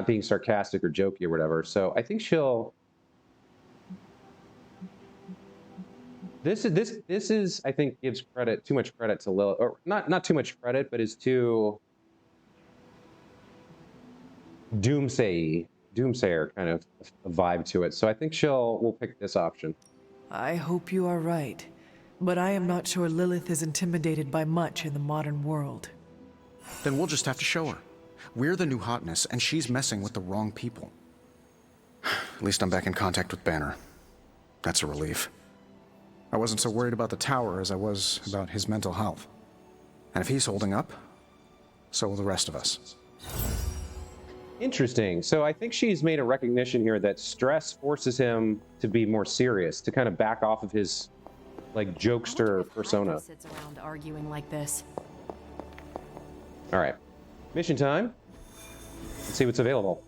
being sarcastic or jokey or whatever. So I think she'll... This is I think gives too much credit to Lilith, or not too much credit, but is too doomsayer kind of a vibe to it. So I think we'll pick this option.
I hope you are right, but I am not sure Lilith is intimidated by much in the modern world.
Then we'll just have to show her. We're the new hotness, and she's messing with the wrong people. At least I'm back in contact with Banner. That's a relief. I wasn't so worried about the tower as I was about his mental health. And if he's holding up, so will the rest of us.
Interesting. So I think she's made a recognition here that stress forces him to be more serious, to kind of back off of his jokester persona.
Sits around arguing like this.
All right. Mission time. Let's see what's available.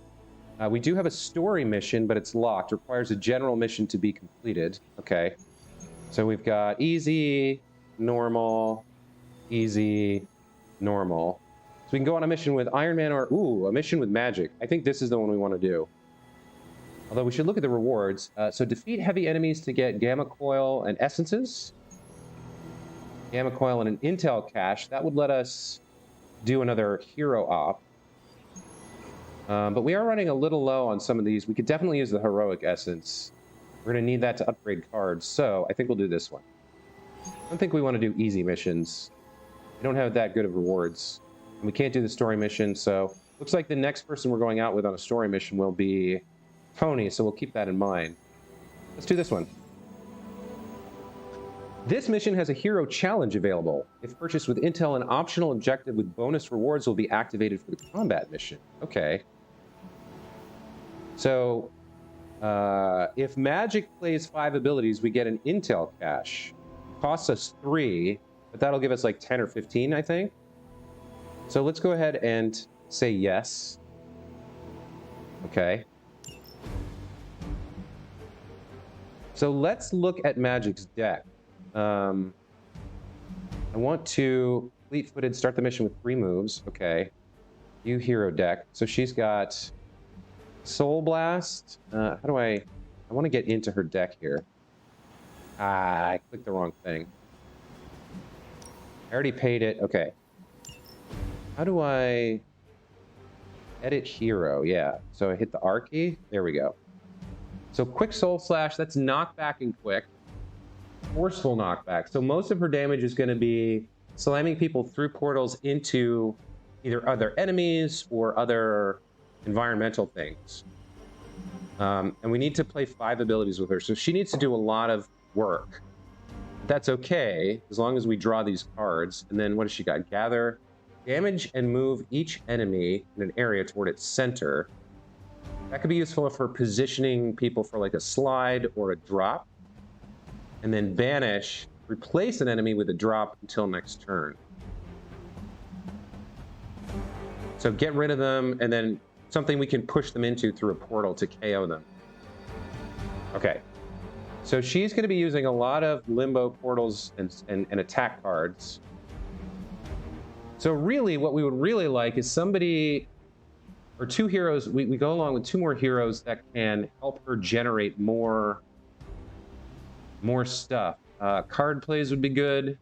We do have a story mission, but it's locked. Requires a general mission to be completed. Okay. So we've got easy, normal, easy, normal. So we can go on a mission with Iron Man or, a mission with Magic. I think this is the one we want to do. Although we should look at the rewards. So defeat heavy enemies to get Gamma Coil and Essences. Gamma Coil and an Intel Cache. That would let us do another hero op. But we are running a little low on some of these. We could definitely use the Heroic Essence. We're going to need that to upgrade cards, so I think we'll do this one. I don't think we want to do easy missions. We don't have that good of rewards. And we can't do the story mission, so looks like the next person we're going out with on a story mission will be Tony, so we'll keep that in mind. Let's do this one. This mission has a hero challenge available. If purchased with intel, an optional objective with bonus rewards will be activated for the combat mission. Okay. So... if Magic plays 5 abilities, we get an Intel Cache. Costs us 3, but that'll give us 10 or 15, I think. So let's go ahead and say yes. Okay. So let's look at Magic's deck. I want to Fleet-footed, start the mission with 3 moves. Okay. You hero deck. So she's got Soul Blast. How do I want to get into her deck here. I clicked the wrong thing. I already paid it. Okay. How do I edit hero? Yeah. So I hit the R key. There we go. So quick soul slash, that's knockback and quick. Forceful knockback. So most of her damage is going to be slamming people through portals into either other enemies or other environmental things. And we need to play 5 abilities with her. So she needs to do a lot of work. That's okay, as long as we draw these cards. And then what has she got? Gather, damage, and move each enemy in an area toward its center. That could be useful for positioning people for like a slide or a drop. And then banish, replace an enemy with a drop until next turn. So get rid of them, and then something we can push them into through a portal to KO them. Okay. So she's going to be using a lot of limbo portals and attack cards. So really, what we would really like is somebody, or 2 heroes, we go along with 2 more heroes that can help her generate more stuff. Card plays would be good.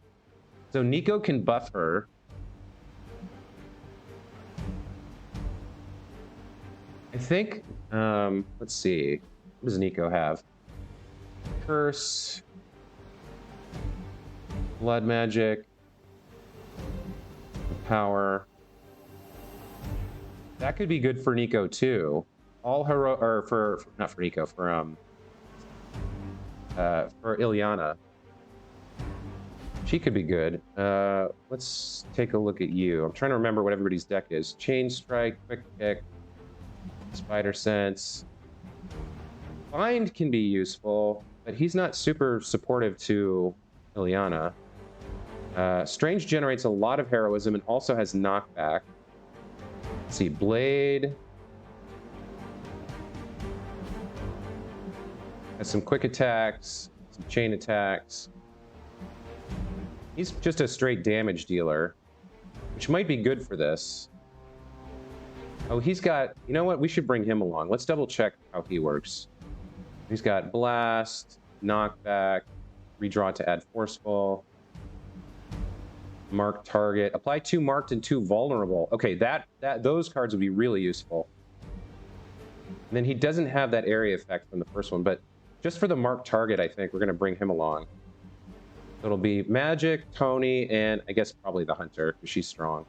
So Nico can buff her. I think, let's see. What does Nico have? Curse. Blood magic. Power. That could be good for Nico too. All hero, or for not for Nico, for Ilyana. She could be good. Let's take a look at you. I'm trying to remember what everybody's deck is. Chain Strike, Quick Kick, Spider Sense. Bind can be useful, but he's not super supportive to Ilyana. Strange generates a lot of heroism and also has knockback. Let's see, Blade. Has some quick attacks, some chain attacks. He's just a straight damage dealer, which might be good for this. Oh, he's got, you know what? We should bring him along. Let's double check how he works. He's got Blast, Knockback, Redraw to add Forceful, Mark Target, apply 2 marked and 2 vulnerable. Okay, those cards would be really useful. And then he doesn't have that area effect from the first one, but just for the marked target, I think we're going to bring him along. It'll be Magic, Tony, and I guess probably the Hunter, because she's strong.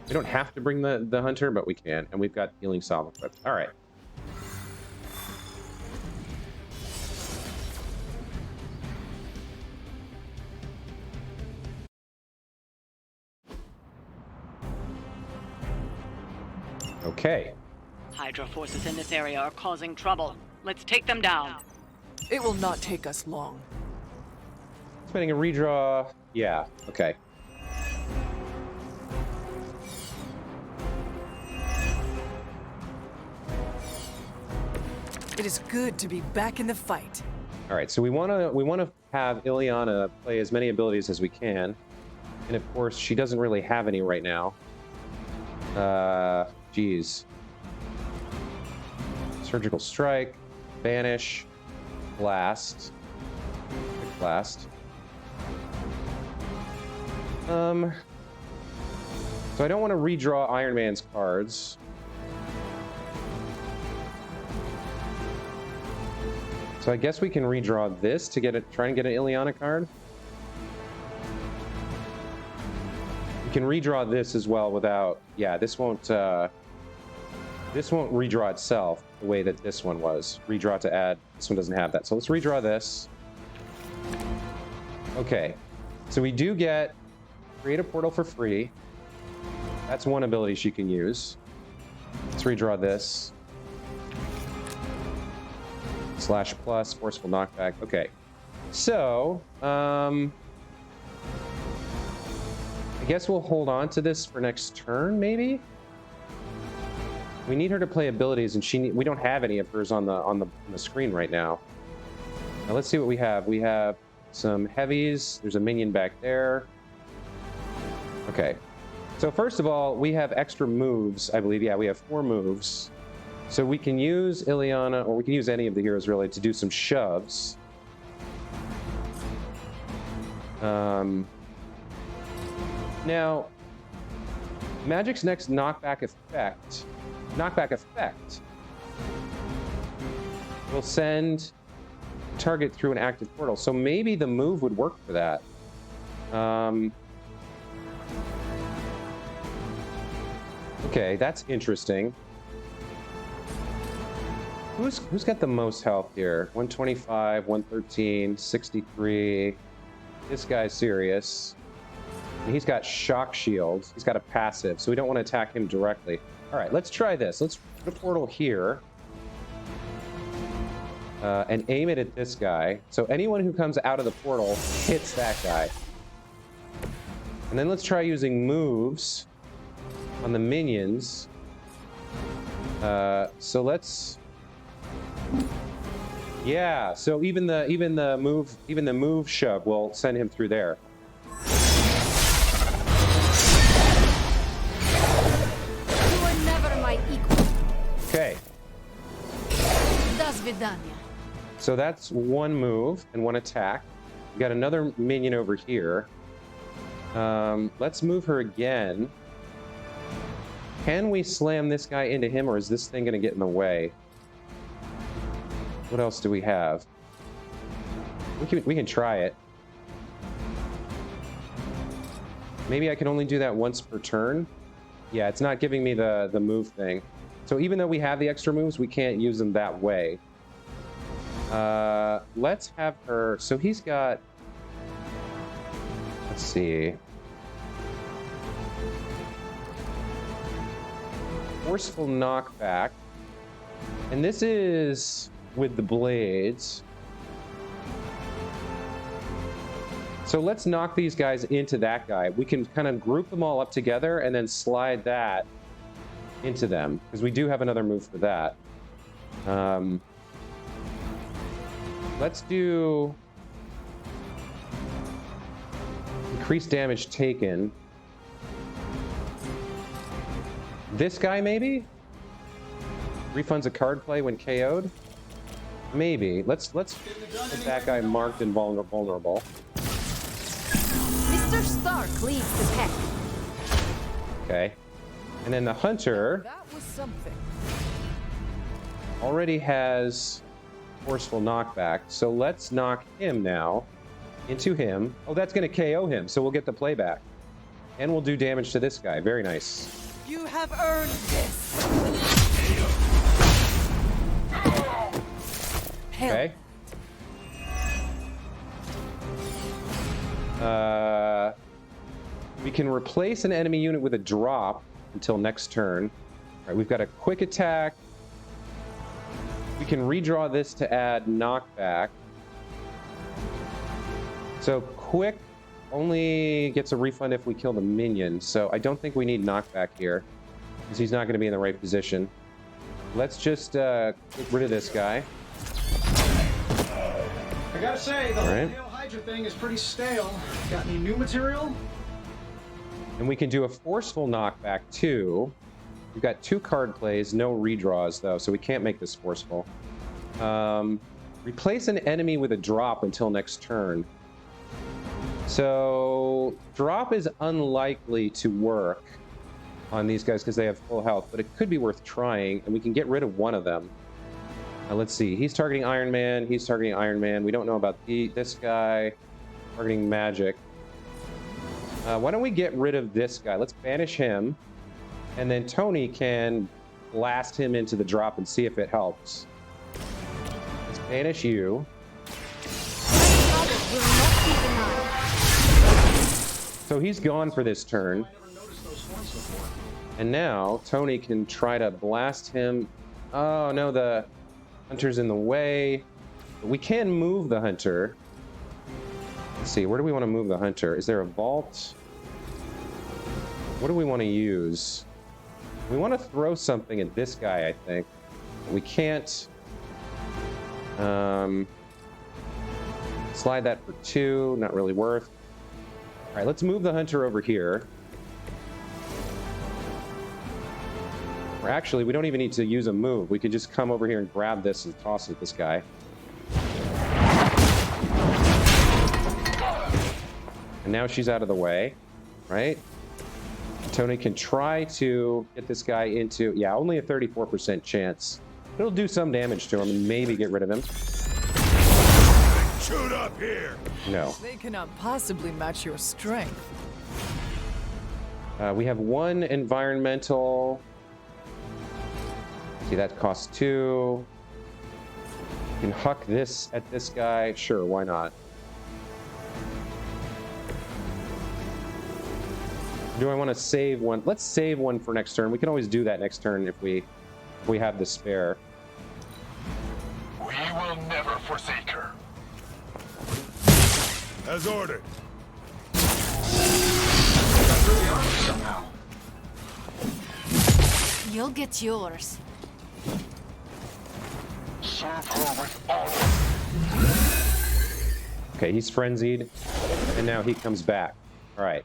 We don't have to bring the Hunter, but we can. And we've got Healing Salve equipped. All right. Okay.
Hydra forces in this area are causing trouble. Let's take them down.
It will not take us long.
Spending a redraw. Yeah, okay.
It is good to be back in the fight.
All right, so we want to have Ilyana play as many abilities as we can. And of course, she doesn't really have any right now. Geez. Surgical Strike, Banish, Blast, Quick Blast. So I don't want to redraw Iron Man's cards. So I guess we can redraw this to try and get an Ilyana card. We can redraw this as well without, yeah, this won't redraw itself the way that this one was. Redraw to add, this one doesn't have that. So let's redraw this. Okay, so we do get create a portal for free. That's one ability she can use. Let's redraw this. Slash plus, forceful knockback. Okay, so I guess we'll hold on to this for next turn, maybe. We need her to play abilities, and we don't have any of hers on the screen right now. Now let's see what we have. We have some heavies. There's a minion back there. Okay. So first of all, we have extra moves, I believe. Yeah, we have 4 moves. So we can use Ileana, or we can use any of the heroes really, to do some shoves. Now, Magic's next knockback effect will send target through an active portal. So maybe the move would work for that. Okay, that's interesting. Who's got the most health here? 125, 113, 63. This guy's serious. And he's got shock shield. He's got a passive, so we don't want to attack him directly. All right, let's try this. Let's put a portal here. And aim it at this guy. So anyone who comes out of the portal hits that guy. And then let's try using moves on the minions. So let's... Yeah, so even the move shove will send him through there.
You were never my equal.
Okay.
Do svidaniya.
So that's one move and one attack. We got another minion over here. Let's move her again. Can we slam this guy into him, or is this thing going to get in the way? What else do we have? We can try it. Maybe I can only do that once per turn. Yeah, it's not giving me the move thing. So even though we have the extra moves, we can't use them that way. Let's have her... So he's got... Let's see. Forceful knockback. And this is with the blades. So let's knock these guys into that guy. We can kind of group them all up together and then slide that into them, because we do have another move for that. Let's do increased damage taken. This guy maybe refunds a card play when KO'd. Maybe. Let's get that guy marked and vulnerable.
Mr. Stark leads the pack.
Okay. And then the hunter
That was something.
already has forceful knockback. So let's knock him now into him. Oh, that's going to KO him. So we'll get the playback. And we'll do damage to this guy. Very nice.
You have earned this.
Okay. We can replace an enemy unit with a drop until next turn. All right, we've got a quick attack. We can redraw this to add knockback. So quick only gets a refund if we kill the minion. So I don't think we need knockback here, because he's not going to be in the right position. Let's just get rid of this guy.
I gotta say, the whole Hail Hydra thing is pretty stale. Got any new material?
And we can do a forceful knockback too. We've got 2 card plays, no redraws though, so we can't make this forceful. Replace an enemy with a drop until next turn. So drop is unlikely to work on these guys because they have full health, but it could be worth trying, and we can get rid of one of them. Let's see. He's targeting Iron Man. He's targeting Iron Man. We don't know about this guy. Targeting Magic. Why don't we get rid of this guy? Let's banish him. And then Tony can blast him into the drop and see if it helps. Let's banish you. So he's gone for this turn. And now Tony can try to blast him. Oh no, the hunter's in the way. But we can move the hunter. Let's see, where do we want to move the hunter? Is there a vault? What do we want to use? We want to throw something at this guy, I think. We can't slide that for 2, not really worth. All right, let's move the hunter over here. Or actually, we don't even need to use a move. We could just come over here and grab this and toss it at this guy. And now she's out of the way, right? Tony can try to get this guy into... Yeah, only a 34% chance. It'll do some damage to him and maybe get rid of him.
Shoot up here!
No.
They cannot possibly match your strength.
We have one environmental. See, that costs 2. You can huck this at this guy. Sure, why not? Do I want to save one? Let's save one for next turn. We can always do that next turn if we have the spare.
We will never forsake her. As ordered.
You'll get yours.
Okay, he's frenzied, and now he comes back. All right.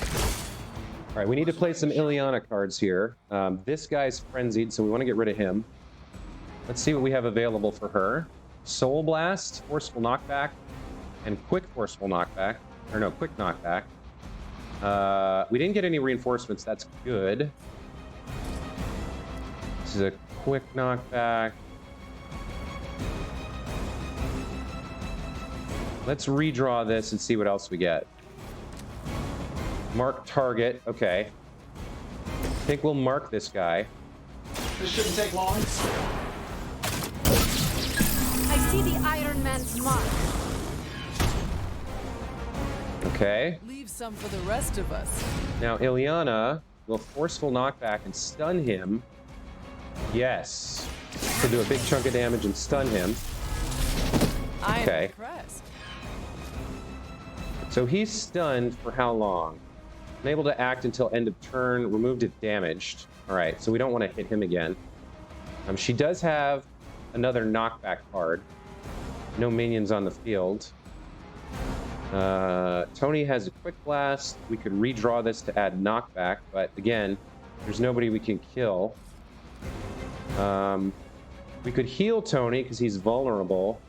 All right, we need to play some Ileana cards here. This guy's frenzied, so we want to get rid of him. Let's see what we have available for her. Soul Blast, Forceful Knockback, and Quick Forceful Knockback. Or no, Quick Knockback. We didn't get any reinforcements. That's good. This is a Quick Knockback. Let's redraw this and see what else we get. Mark target. Okay. I think we'll mark this guy.
This shouldn't take long.
I see the Iron Man's mark.
Okay.
Leave some for the rest of us.
Now, Ileana will Forceful Knockback and stun him. Yes. So do a big chunk of damage and stun him.
I am
Okay.
impressed.
So he's stunned for how long? Unable to act until end of turn, removed if damaged. All right, so we don't want to hit him again. She does have another knockback card. No minions on the field. Tony has a Quick Blast. We could redraw this to add knockback, but again, there's nobody we can kill. We could heal Tony because he's vulnerable.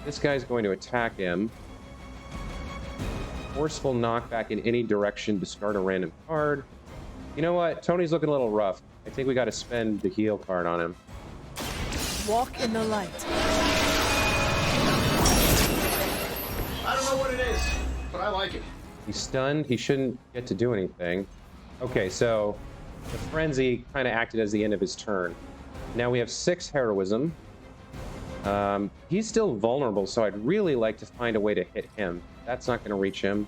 This guy's going to attack him. Forceful Knockback in any direction, discard a random card. You know what? Tony's looking a little rough. I think we got to spend the heal card on him.
Walk in the light.
I don't know what it is, but I like it.
He's stunned. He shouldn't get to do anything. Okay, so the frenzy kind of acted as the end of his turn. Now we have 6 heroism. He's still vulnerable, so I'd really like to find a way to hit him. That's not going to reach him.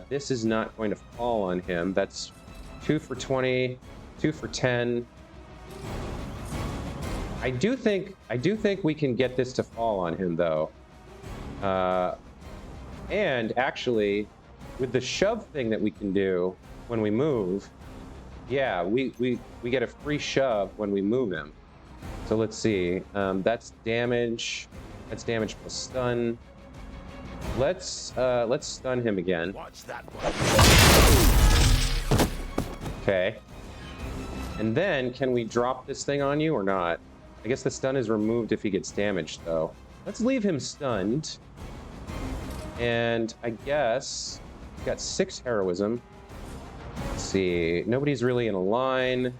This is not going to fall on him. That's 2 for 20, 2 for 10. I do think we can get this to fall on him, though. And actually, with the shove thing that we can do when we move, yeah, we get a free shove when we move him. So let's see. That's damage. That's damage plus stun. Let's stun him again.
Watch that one.
Okay. And then can we drop this thing on you or not? I guess the stun is removed if he gets damaged, though. Let's leave him stunned. And I guess we've got 6 heroism. Let's see. Nobody's really in a line.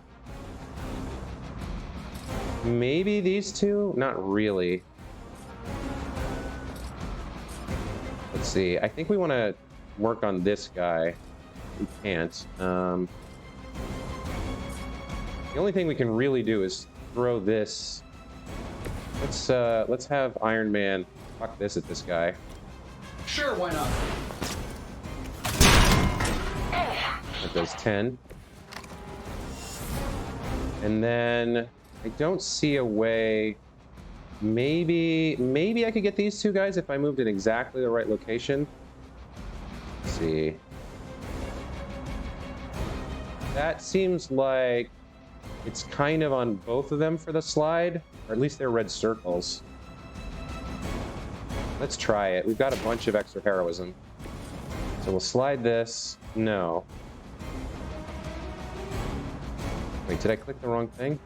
Maybe these two? Not really. Let's see. I think we want to work on this guy. We can't. The only thing we can really do is throw this. Let's have Iron Man fuck this at this guy.
Sure, why not?
That does 10. And then I don't see a way. Maybe I could get these two guys if I moved in exactly the right location. Let's see. That seems like it's kind of on both of them for the slide, or at least they're red circles. Let's try it. We've got a bunch of extra heroism. So we'll slide this. No. Wait, Wait, did I click the wrong thing?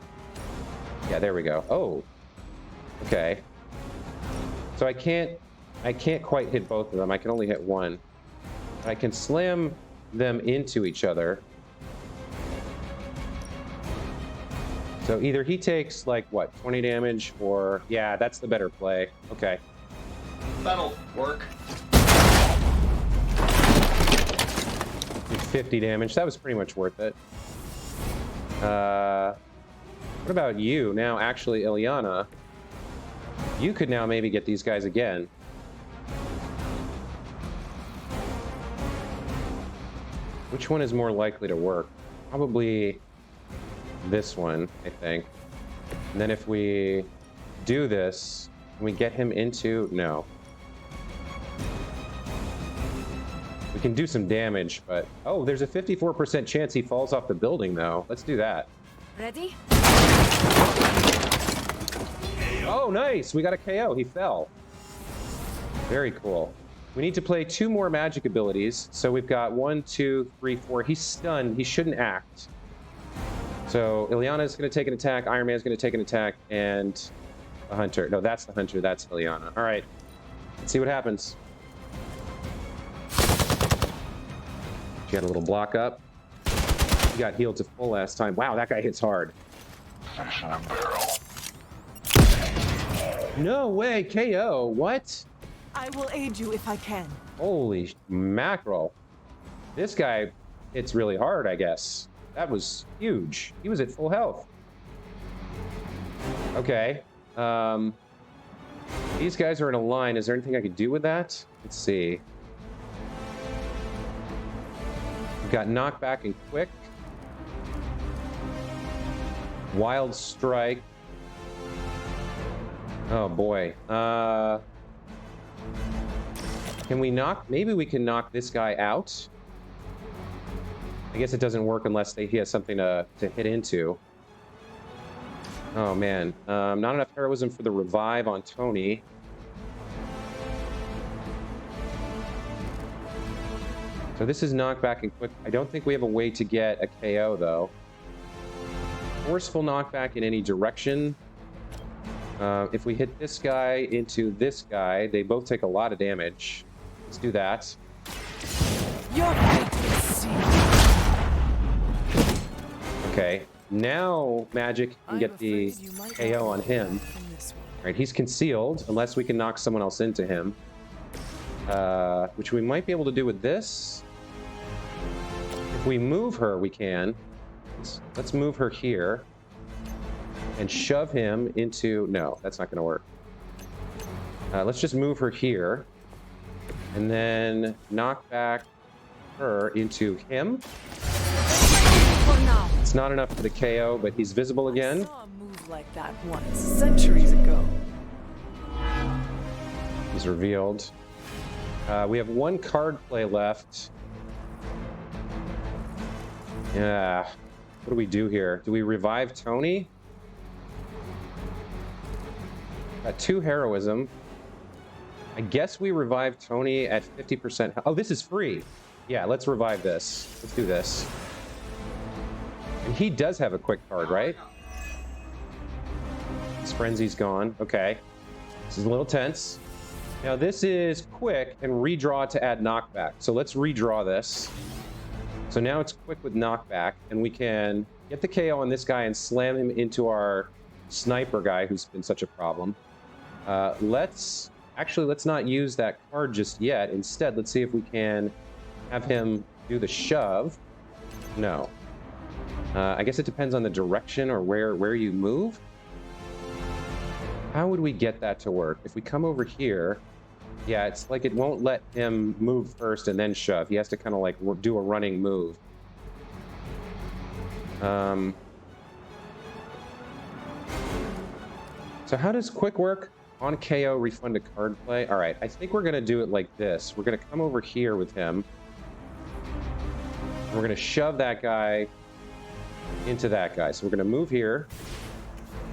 Yeah, there we go. Oh, okay. So I can't quite hit both of them. I can only hit one. I can slam them into each other. So either he takes like what, 20 damage, or yeah, that's the better play. Okay.
That'll work.
50 damage. That was pretty much worth it. What about you? Now, actually, Ilyana, you could now maybe get these guys again. Which one is more likely to work? Probably this one, I think. And then if we do this, can we get him into... No. We can do some damage, but... Oh, there's a 54% chance he falls off the building, though. Let's do that.
Ready?
Oh, nice! We got a KO. He fell. Very cool. We need to play 2 more magic abilities. So we've got 1, 2, 3, 4. He's stunned. He shouldn't act. So Ilyana is going to take an attack. Iron Man is going to take an attack. And the Hunter. No, that's the Hunter. That's Ilyana. All right. Let's see what happens. She got a little block up. He got healed to full last time. Wow, that guy hits hard. No way, KO. What?
I will aid you if I can.
Holy mackerel. This guy hits really hard, I guess. That was huge. He was at full health. Okay. These guys are in a line. Is there anything I could do with that? Let's see. We've got knockback and quick. Wild strike. Oh boy. Can we knock? Maybe we can knock this guy out. I guess it doesn't work unless he has something to hit into. Oh man. Not enough heroism for the revive on Tony. So this is knockback and quick. I don't think we have a way to get a KO though. Forceful knockback in any direction. If we hit this guy into this guy, they both take a lot of damage. Let's do that. Okay, now Magic can get the KO on him. All right, he's concealed unless we can knock someone else into him, which we might be able to do with this. If we move her, we can. Let's move her here and shove him into... No, that's not going to work. Let's just move her here and then knock back her into him. It's not enough for the KO, but he's visible again.
I saw a move like that once, centuries ago.
He's revealed. We have 1 card play left. Yeah. What do we do here? Do we revive Tony? Got 2 heroism. I guess we revive Tony at 50%. Oh, this is free. Yeah, let's revive this. Let's do this. And he does have a quick card, right? His frenzy's gone. Okay. This is a little tense. Now this is quick and redraw to add knockback. So let's redraw this. So now it's quick with knockback, and we can get the KO on this guy and slam him into our sniper guy who's been such a problem. Let's not use that card just yet. Instead, let's see if we can have him do the shove. No. I guess it depends on the direction or where you move. How would we get that to work? If we come over here, yeah, it's like it won't let him move first and then shove. He has to kind of like do a running move. So how does quick work? On KO, refund a card play. All right, I think we're going to do it like this. We're going to come over here with him. We're going to shove that guy into that guy. So we're going to move here.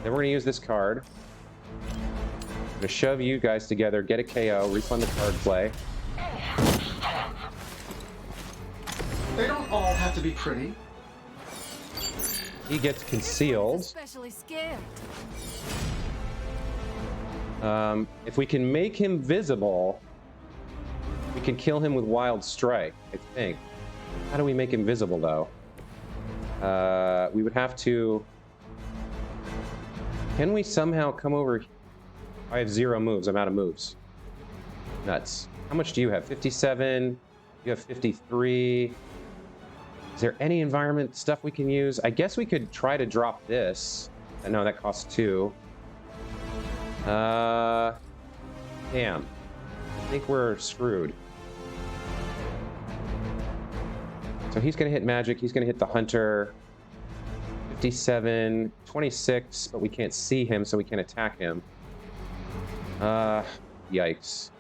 Then we're going to use this card. We're going to shove you guys together, get a KO, refund the card play.
They don't all have to be pretty.
He gets concealed.
Especially scared.
If we can make him visible, we can kill him with Wild Strike, I think. How do we make him visible, though? We would have to... Can we somehow come over... I have 0 moves. I'm out of moves. Nuts. How much do you have? 57. You have 53. Is there any environment stuff we can use? I guess we could try to drop this. No, that costs 2. Damn. I think we're screwed. So he's going to hit magic. He's going to hit the hunter. 57, 26, but we can't see him, so we can't attack him. Yikes.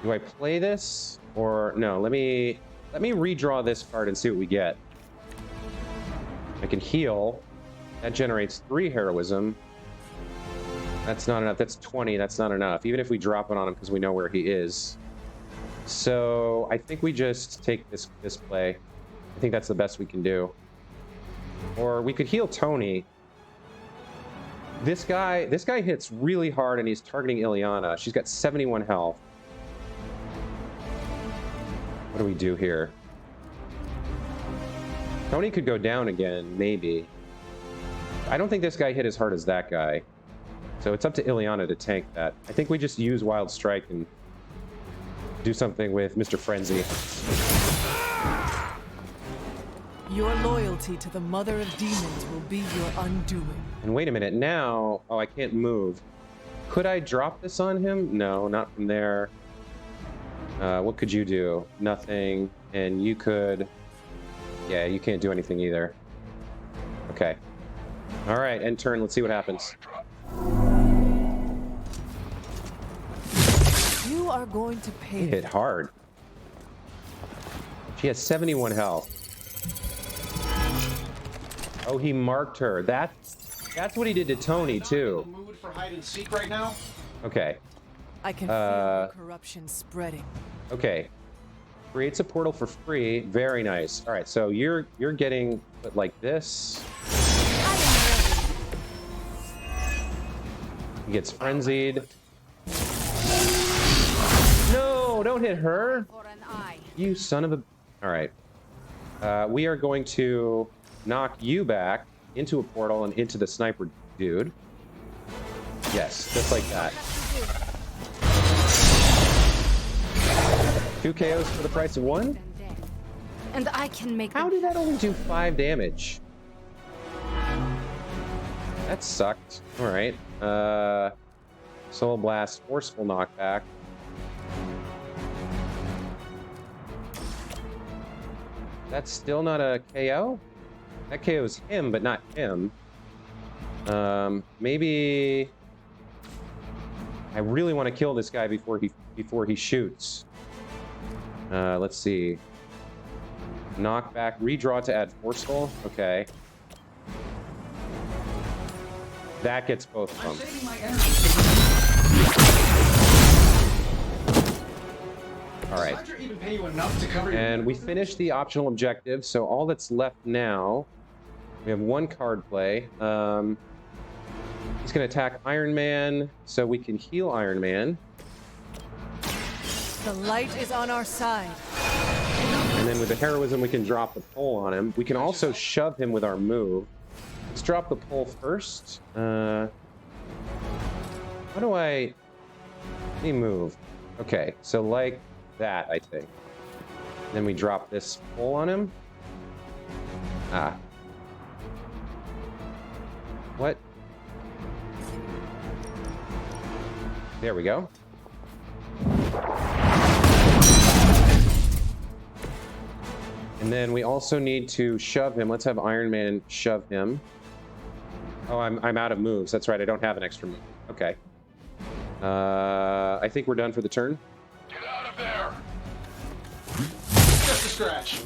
Do I play this? Or no, let me redraw this card and see what we get. I can heal. That generates 3 heroism. That's not enough. That's 20. That's not enough. Even if we drop it on him because we know where he is. So I think we just take this play. I think that's the best we can do. Or we could heal Tony. This guy hits really hard and he's targeting Ileana. She's got 71 health. What do we do here? Tony could go down again, maybe. I don't think this guy hit as hard as that guy. So it's up to Ileana to tank that. I think we just use Wild Strike and do something with Mr. Frenzy.
Your loyalty to the Mother of Demons will be your undoing.
And wait a minute, now... Oh, I can't move. Could I drop this on him? No, not from there. What could you do? Nothing. And you could... Yeah, you can't do anything either. Okay. Alright, end turn. Let's see what happens.
You are going to pay.
He hit hard. She has 71 health. Oh, he marked her. That's what he did to Tony, too.
In the mood for hide and seek right now?
Okay.
I can feel the corruption spreading.
Okay. Creates a portal for free. Very nice. All right, so you're getting put like this. He gets frenzied. No, don't hit her. You son of a... All right. We are going to knock you back into a portal and into the sniper dude. Yes, just like that. 2 KOs for the price of 1?
And I can make...
How did that only do 5 damage? That sucked. Alright. Soul Blast, forceful knockback. That's still not a KO? That KO's him, but not him. Maybe... I really want to kill this guy before he shoots. Let's see. Knockback, redraw to add forceful. Okay. That gets both of them. All right. And we finished the optional objective, so all that's left now, we have 1 card play. He's going to attack Iron Man, so we can heal Iron Man.
The light is on our side.
And then with the heroism, we can drop the pole on him. We can also shove him with our move. Let's drop the pole first. How do I... Let me move. Okay, so like that, I think. Then we drop this pole on him. Ah. What? There we go. And then we also need to shove him. Let's have Iron Man shove him. Oh, I'm out of moves. That's right, I don't have an extra move. Okay. I think we're done for the turn.
Get out of there! Just a scratch.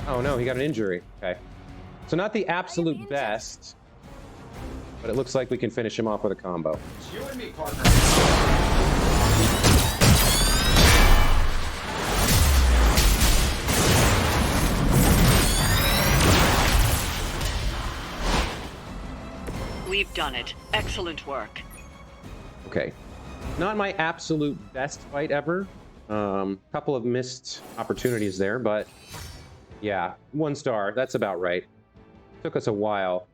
Oh no, he got an injury. Okay. So not the absolute best, but it looks like we can finish him off with a combo.
It's you and me, partner.
We've done it. Excellent work.
Okay. Not my absolute best fight ever. Couple of missed opportunities there, but yeah, 1 star. That's about right. Took us a while,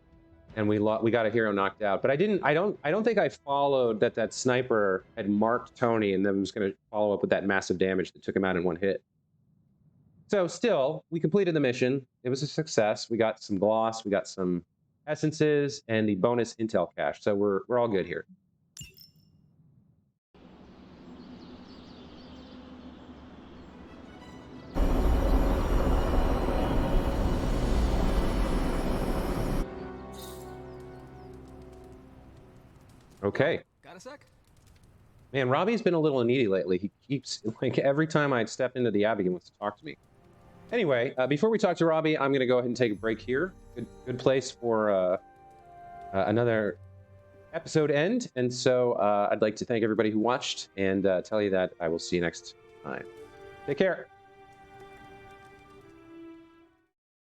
and we got a hero knocked out. But I don't think I followed that sniper had marked Tony and then was going to follow up with that massive damage that took him out in 1 hit. So still, we completed the mission. It was a success. We got some gloss, we got some essences, and the bonus intel cache. So we're all good here. Okay.
Got a sec?
Man, Robbie's been a little needy lately. He keeps, like, every time I step into the Abbey, he wants to talk to me. Anyway, before we talk to Robbie, I'm going to go ahead and take a break here. Good place for another episode end. And so I'd like to thank everybody who watched and tell you that I will see you next time. Take care.